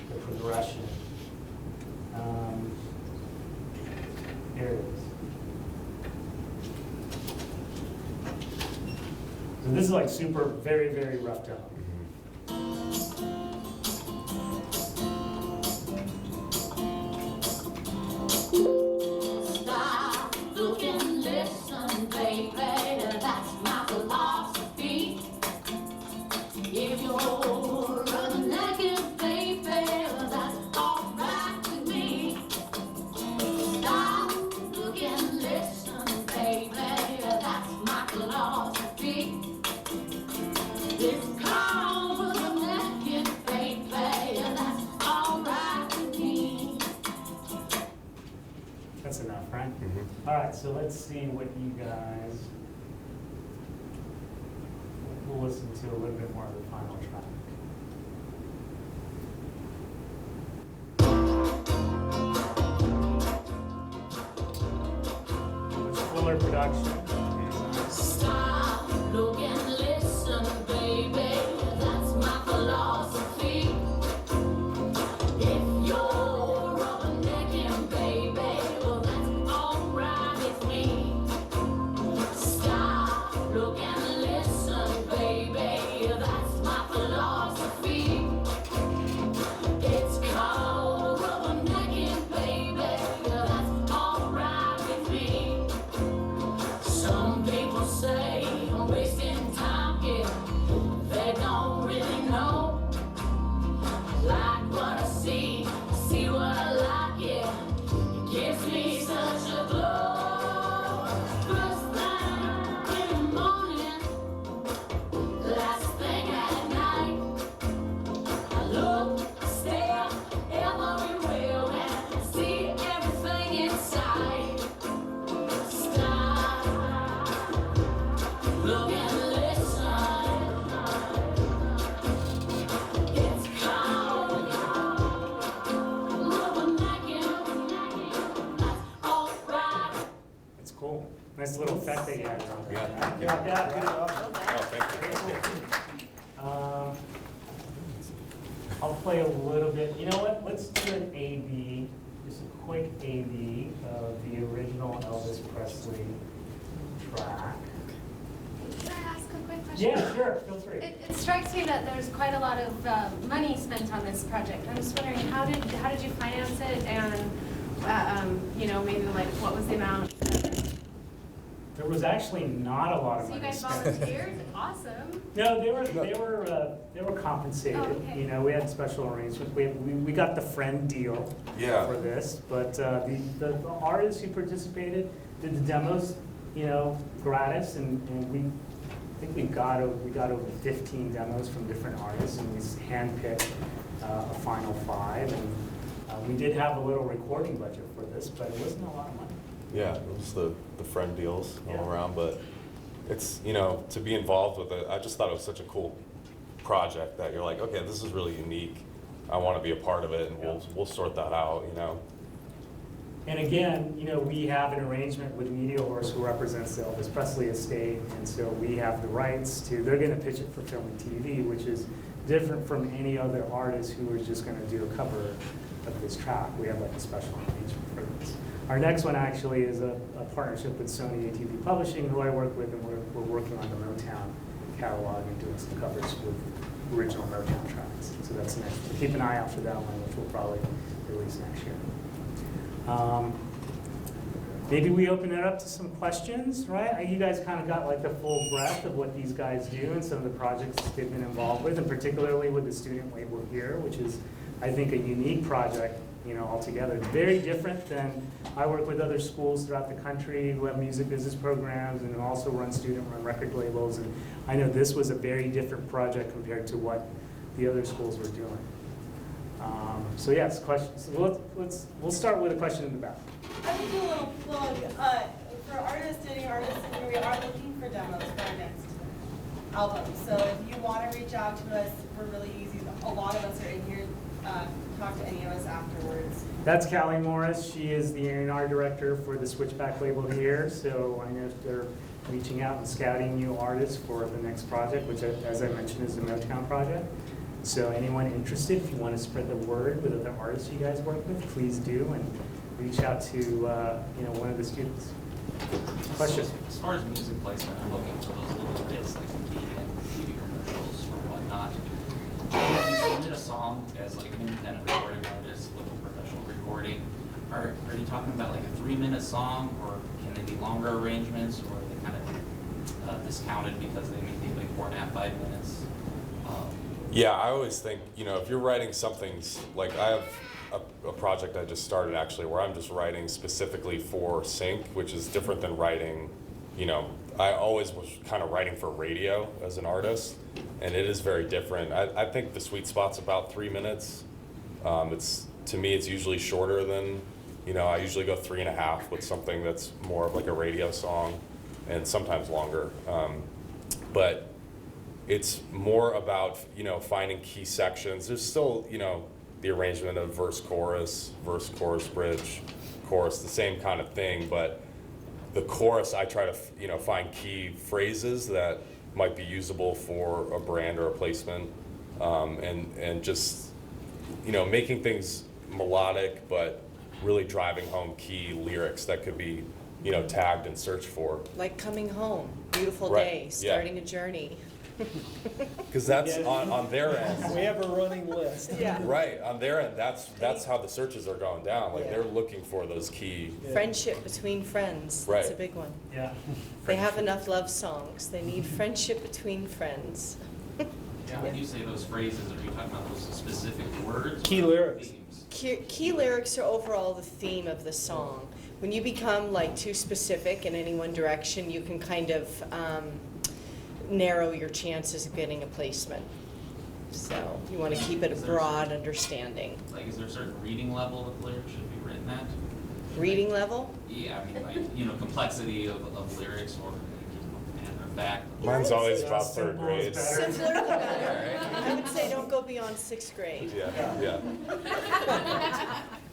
the progression. Here it is. So this is like super, very, very rough demo. Stop, look and listen, baby. That's my philosophy. If you're running naked, baby, that's alright with me. Stop, look and listen, baby. That's my philosophy. It's called running naked, baby. That's alright with me. That's enough, right? All right, so let's see what you guys, we'll listen to a little bit more of the final track. It's fuller production. Stop, look and listen, baby. That's my philosophy. If you're rubbernecking, baby, well, that's alright with me. Stop, look and listen, baby. That's my philosophy. It's called rubbernecking, baby. That's alright with me. Some people say I'm wasting time, yeah. They don't really know. I like what I see what I like, yeah. It gives me such a glow. First thing in the morning, last thing at night. I look, I stare everywhere and see everything inside. Stop, look and listen. It's called rubbernecking. That's alright. That's cool. Nice little effect that you had on there. Yeah. Yeah, good job. Oh, thank you. I'll play a little bit. You know what? Let's do an A/B, just a quick A/B of the original Elvis Presley track. Can I ask a quick question? Yeah, sure. Feel free. It strikes me that there's quite a lot of money spent on this project. I'm just wondering, how did you finance it, and you know, maybe like what was the amount? There was actually not a lot of So you money guys spent. volunteered? Awesome. No, they were compensated. Oh, okay. You know, we had special arrangements. We got the friend deal Yeah. for this, but the artists who participated did the demos, you know, gratis, and I think we got over 15 demos from different artists, and we handpicked a final 5. And we did have a little recording budget for this, but it wasn't a lot of money. Yeah, it was the friend deals all Yeah. around, but it's, you know, to be involved with it, I just thought it was such a cool project that you're like, okay, this is really unique. I want to be a part of it, and we'll sort that out, you know. And again, you know, we have an arrangement with Media Horse, who represents the Elvis Presley estate, and so we have the rights to, they're gonna pitch it for film and TV, which is different from any other artist who is just gonna do a cover of this track. We have like a special arrangement for this. Our next one actually is a partnership with Sony ATV Publishing, who I work with, and we're working on the Motown catalog and doing some covers with original Motown tracks. So that's next. So keep an eye out for that one, which we'll probably release next year. Maybe we open it up to some questions, right? You guys kind of got like the full breadth of what these guys do and some of the projects they've been involved with, and particularly with the student label here, which is, I think, a unique project, you know, altogether. It's very different than, I work with other schools throughout the country who have music business programs and also run student-run record labels, and I know this was a very different project compared to what the other schools were doing. So yes, questions. So we'll start with a question in the back. I would do a little plug. For artists, dating artists, we are looking for demos for our next album. So if you want to reach out to us, we're really easy. A lot of us are in here. Talk to any of us afterwards. That's Callie Morris. She is the A&R director for the Switchback label here. So I know they're reaching out and scouting new artists for the next project, which, as I mentioned, is the Motown project. So anyone interested, if you want to spread the word with other artists you guys work with, please do, and reach out to you know, one of the students. Question? As far as music placement, I'm looking for those little bits like TV commercials or whatnot. If you submit a song as like an independent recording artist with a professional recording, are you talking about like a 3-minute song, or can they be longer arrangements, or are they kind of discounted because they may be like 4.5, 5 minutes? Yeah, I always think, you know, if you're writing something, like I have a project I just started actually where I'm just writing specifically for sync, which is different than writing, you know, I always was kind of writing for radio as an artist, and it is very different. I think the sweet spot's about 3 minutes. To me, it's usually shorter than, you know, I usually go 3.5 with something that's more of like a radio song, and sometimes longer. But it's more about, you know, finding key sections. There's still, you know, the arrangement of verse, chorus, bridge, chorus, the same kind of thing, but the chorus, I try to, you know, find key phrases that might be usable for a brand or a placement, and just, you know, making things melodic, but really driving home key lyrics that could be, you know, tagged and searched for. Like Coming Home, Beautiful Right, Day, yeah. Starting a Journey. Because that's on their end. We have a running list. Yeah. Right, on their end, that's how the searches are going down. Like, Yeah. they're looking for those key. Friendship between friends, that's a Right. big one. Yeah. They have enough love songs, they need friendship between friends. Yeah, when you say those phrases, are you talking about those specific words? Key or lyrics. themes? Key lyrics are overall the theme of the song. When you become like too specific in any one direction, you can kind of narrow your chances of getting a placement. So you want to keep it a broad understanding. Like, is there a certain reading level that the lyrics should be written at? Reading level? Yeah, I mean, like, you know, complexity of lyrics or matter of fact. Mine's always about third grade. Simpler the better. I would say don't go beyond 6th grade. Yeah.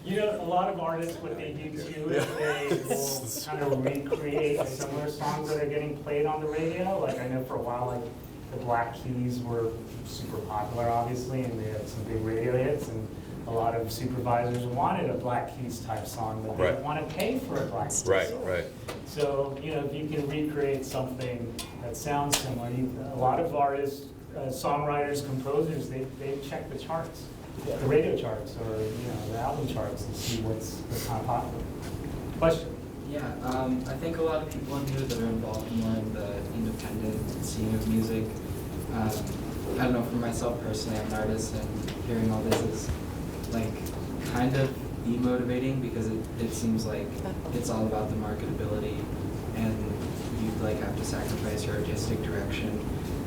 You know, a lot of artists, what they do too is they will kind of recreate similar songs that are getting played on the radio. Like I know for a while, like the Black Keys were super popular, obviously, and they had some big radio hits, and a lot of supervisors wanted a Black Keys type song, but they Right. didn't want to pay for a Black Keys. Right. So, you know, if you can recreate something that sounds similar, a lot of artists, songwriters, composers, they check the charts, the radio charts, or, you know, the album charts, and see what's kind of popular. Question? Yeah, I think a lot of people in here that are involved in more of the independent scene of music, I don't know, for myself personally, I'm an artist, and hearing all this is like kind of demotivating because it seems like it's all about the marketability, and you like have to sacrifice your artistic direction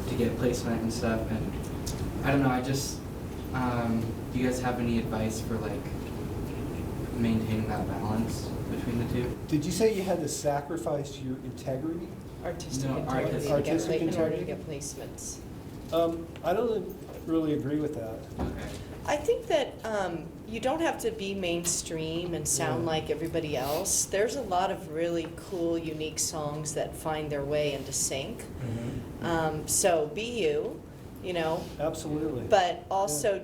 to get placement and stuff. And I don't know, I just do you guys have any advice for like maintaining that balance between the two? Did you say you had to sacrifice your integrity? artistic No, integrity artistic- Artistic in order to integrity. get placements. I don't really agree with that. I think that you don't have to be mainstream and sound Yeah. like everybody else. There's a lot of really cool, unique songs that find their way into sync. So be you know. Absolutely. But also,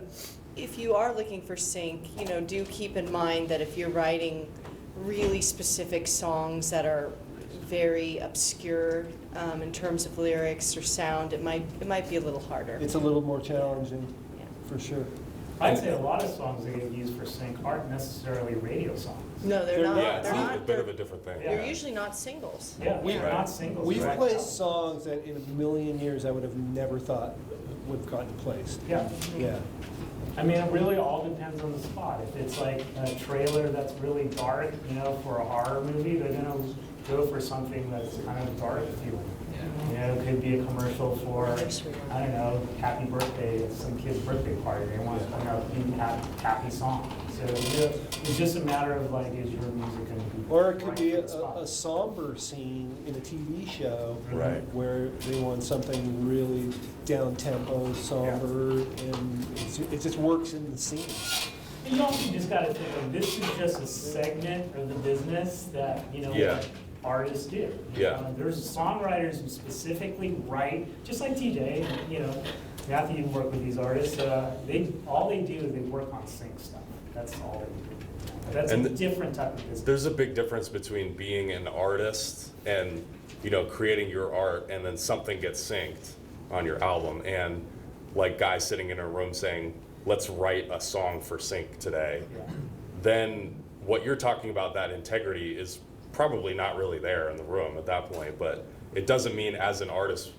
if you are looking for sync, do keep in mind that if you're writing really specific songs that are very obscure in terms of lyrics or sound, it might be a little harder. It's a little more challenging, for sure. I'd say a lot of songs that get used for sync aren't necessarily radio songs. No, they're not. Yeah, it's They're a not. bit of a different thing. They're usually not singles. Yeah, We- they're not singles. We've right? placed songs that in a million years I would have never thought would have gotten placed. Yeah. Yeah. I mean, it really all depends on the spot. If it's like a trailer that's really dark, for a horror movie, they're gonna go for something that's kind of dark feeling. It could be a commercial for, I don't know, happy birthday, some kid's birthday party. They want a happy song. So it's just a matter of like, is your music going to be Or it could right be for the spot? a somber scene in a TV show. Right. Where they want something really down-tempo, somber, and it just works in the scene. You also just got to think of this is just a segment of the business that, Yeah. artists do. Yeah. There's songwriters who specifically write, just like TJ, Matthew, you work with these artists, all they do is they work on sync stuff. That's all they do. That's And a different type of business. There's a big difference between being an artist and, creating your art and then something gets synced on your album and like guys sitting in a room saying, let's write a song for sync today. Yeah. Then what you're talking about, that integrity, is probably not really there in the room at that point, but it doesn't mean as an artist,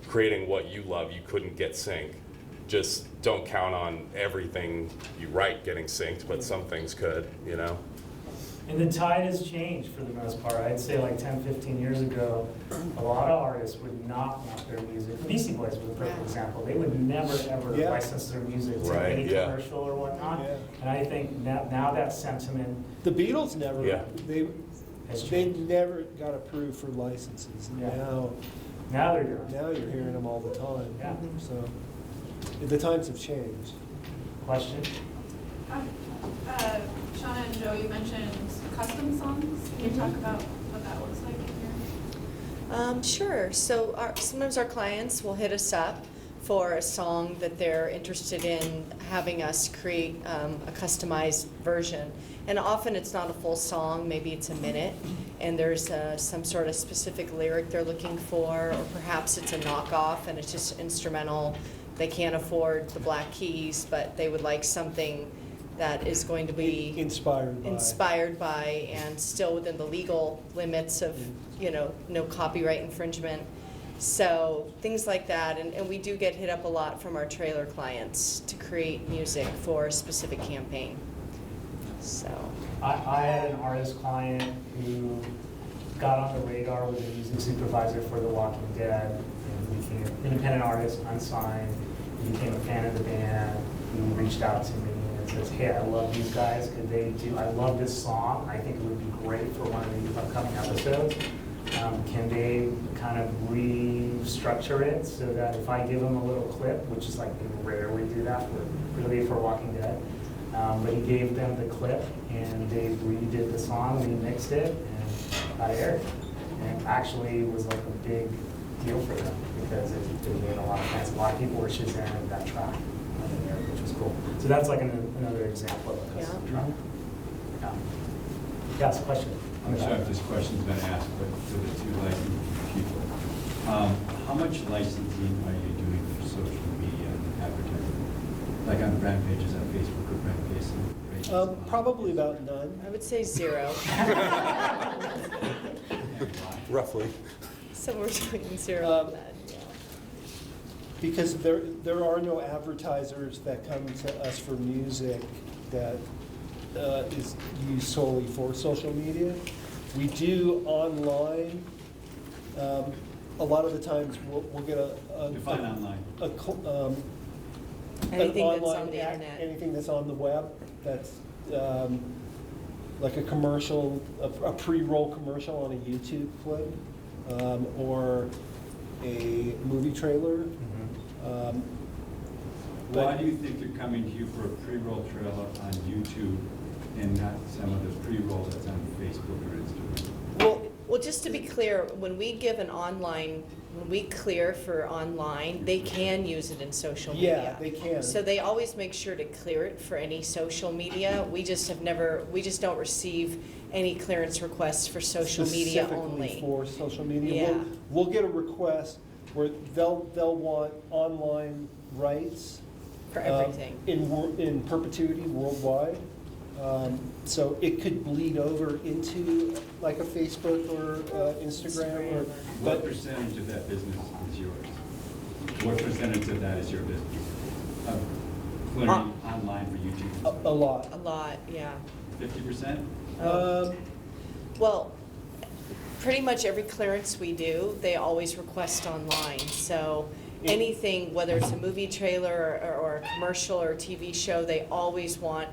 creating what you love, you couldn't get sync. Just don't count on everything you write getting synced, but some things could, And the tide has changed for the most part. I'd say like 10, 15 years ago, a lot of artists would not want their music. Beastie Boys was a perfect example. They would never, ever Yeah. license their music to Right, any yeah. commercial or whatnot. Yeah. And I think now that sentiment The Beatles never, Yeah. they has they changed. never got approved for licenses. And Yeah. Now Now they're doing it. you're hearing them all the time. Yeah. So the times have changed. Question? Shauna and Joe, you mentioned custom songs. Can you talk about what that looks like in your? Sure. So sometimes our clients will hit us up for a song that they're interested in having us create a customized version. And often it's not a full song, maybe it's a minute, and there's some sort of specific lyric they're looking for, or perhaps it's a knockoff and it's just instrumental. They can't afford the Black Keys, but they would like something that is going to be Inspired by. and still within the legal limits of, no copyright infringement. So things like that, and we do get hit up a lot from our trailer clients to create music for a specific campaign. So, I had an artist client who got on the radar with a music supervisor for The Walking Dead, and became an independent artist, unsigned. He became a fan of the band. He reached out to me and says, "Hey, I love these guys. I love this song. I think it would be great for one of the upcoming episodes. Can they kind of restructure it so that if I give them a little clip," which is like we rarely do that for Walking Dead. But he gave them the clip, and they redid the song, remixed it, and got aired. And actually, it was like a big deal for them because it made a lot of sense. A lot of people were shazamming that track, which was cool. So that's like another example of a custom track. Yeah. Yes, question. I'm not sure if this question's been asked, but for the two licensed people, how much licensing are you doing for social media and advertising? Like on brand pages on Facebook or brand pages? Probably about none. I would say 0. Roughly. Somewhere between 0 and that, yeah. Because there are no advertisers that come to us for music that is used solely for social media. We do online. A lot of the times we'll get Define online. Anything an that's online on the ad, internet. anything that's on the web, that's like a commercial, a pre-roll commercial on a YouTube clip. or a movie trailer. Why do you think they're coming to you for a pre-roll trailer on YouTube and not some of the pre-roll that's on Facebook or Instagram? Well, just to be clear, when we give an online, when we clear for online, they can use it in social media. Yeah, they can. So they always make sure to clear it for any social media. We just don't receive any clearance requests for social media only. Specifically for social media. Yeah. We'll get a request where they'll want online rights. For everything. In perpetuity worldwide. So it could bleed over into like a Facebook or Instagram or. What percentage of that business is yours? What percentage of that is your business? Of clearing online for YouTube? A lot. A lot, yeah. 50%? Well, pretty much every clearance we do, they always request online. So anything, whether it's a movie trailer or a commercial or a TV show, they always want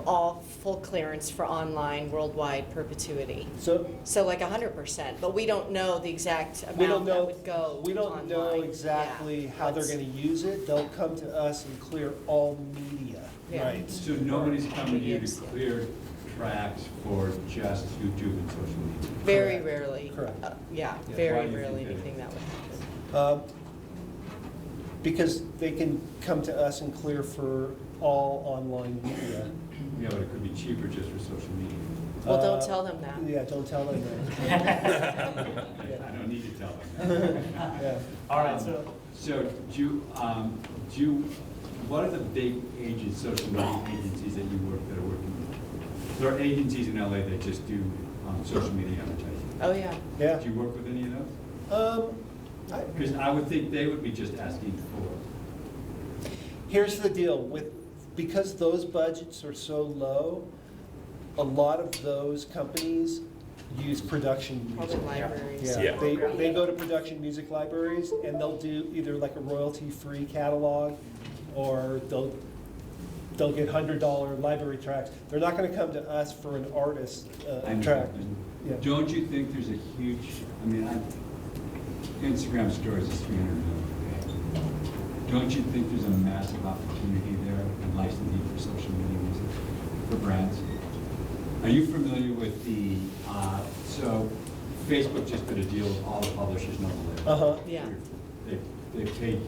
all full clearance for online worldwide perpetuity. So like 100%, but we don't know the exact amount that would go We don't know online. exactly how they're gonna use it. They'll come to us and clear all media Yeah. rights. So nobody's coming to you to clear tracks for just YouTube and social media? Very rarely. Correct. Yeah, Why very do you rarely think that anything that would happen. Because they can come to us and clear for all online media. Yeah, but it could be cheaper just for social media. Well, don't tell them that. Yeah, don't tell them that. I don't need to tell them that. Yeah. All right, so what are the big social media agencies that you work that are working with? There are agencies in LA that just do social media advertising. Oh, yeah. Yeah. Do you work with any of those? Because I would think they would be just asking for. Here's the deal, because those budgets are so low, a lot of those companies use production music. Probably libraries. Yeah, they go to production music libraries and they'll do either like a royalty-free catalog or they'll get $100 library tracks. They're not gonna come to us for an artist track. Yeah. Don't you think there's a huge, Instagram stories is 300 million, okay? Don't you think there's a massive opportunity there in licensing for social media music for brands? Are you familiar with so Facebook just did a deal with all the publishers and all the labels. Uh-huh. Yeah. They paid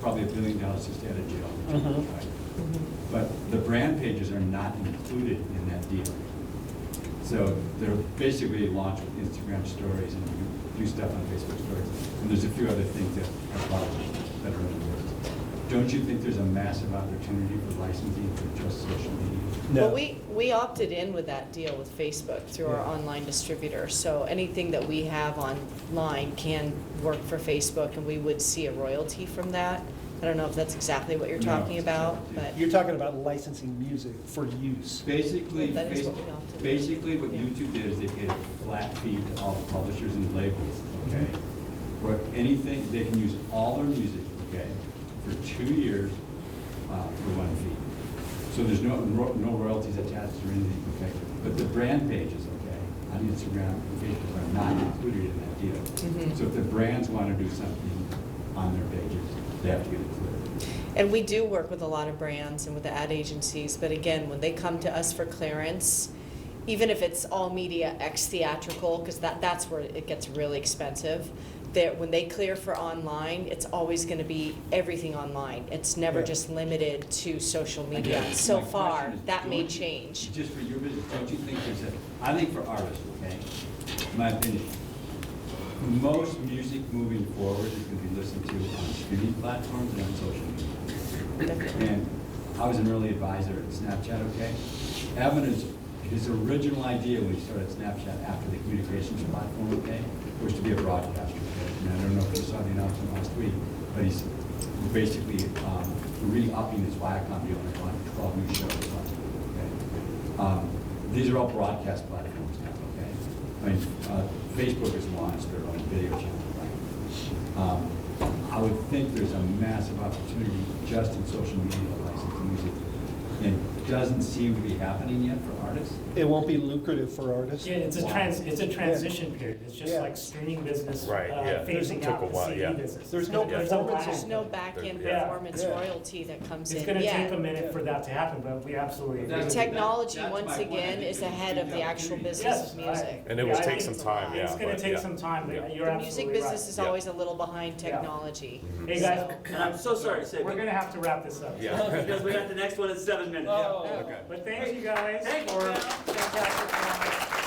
probably $1 billion just to stay out of jail. Mhm. Right? But the brand pages are not included in that deal. So they're basically launched with Instagram stories and you do stuff on Facebook stories. And there's a few other things that are probably better in the works. Don't you think there's a massive opportunity for licensing for just social media? No. Well, we opted in with that deal with Facebook through our online distributor. So anything that we have online can work for Facebook and we would see a royalty from that. I don't know if that's exactly what you're No, talking about, but. You're talking about licensing music for use. Basically, That is what we opted. basically what YouTube did is they paid a flat fee to all the publishers and labels, okay? For anything, they can use all their music, okay, for 2 years for one fee. So there's no royalties attached or anything, okay? But the brand pages, okay, on Instagram and Facebook are not included in that deal. Mhm. So if the brands want to do something on their pages, they have to get it cleared. And we do work with a lot of brands and with the ad agencies, but again, when they come to us for clearance, even if it's all media ex theatrical, because that's where it gets really expensive, when they clear for online, it's always going to be everything online. It's never Yeah. just limited to social media. Again, So my far, question is, that may don't you- change. Just for your business, don't you think I think for artists, okay, my opinion, most music moving forward is going to be listened to on streaming platforms and on social media. And I was an early advisor at Snapchat, okay? Evan, his original idea when he started Snapchat after the communications platform, okay, was to be a broadcaster. Okay? And I don't know if you saw the announcement last week, but he's basically re-upping his Viacom deal and on 12 new shows. Okay? These are all broadcast platforms now, okay? I mean, Facebook has launched their own video channel, right? I would think there's a massive opportunity just in social media licensing music and doesn't seem to be happening yet for artists. It won't be lucrative for artists. Yeah, it's a transition period. It's just Yeah. like streaming business Right, yeah. phasing Took out a the while, CD yeah. business. There's no There's performance. There's no back-end Yeah. performance Yeah. royalty that comes in It's gonna yet. take a minute for that to happen, but we absolutely agree. Technology, That's once my point. I again, think is we ahead should of do the that actual too. business Yes, of music. And it will I take think some it's time, yeah. It's gonna but take yeah. some time, Yeah. but you're The absolutely music business is Yeah. always a little behind technology. Hey, guys, And I'm so sorry to say. we're gonna have to wrap this up. Yeah. Because we got the next one in 7 minutes. Oh. Okay. But thank you guys Thank you, for Cal. fantastic.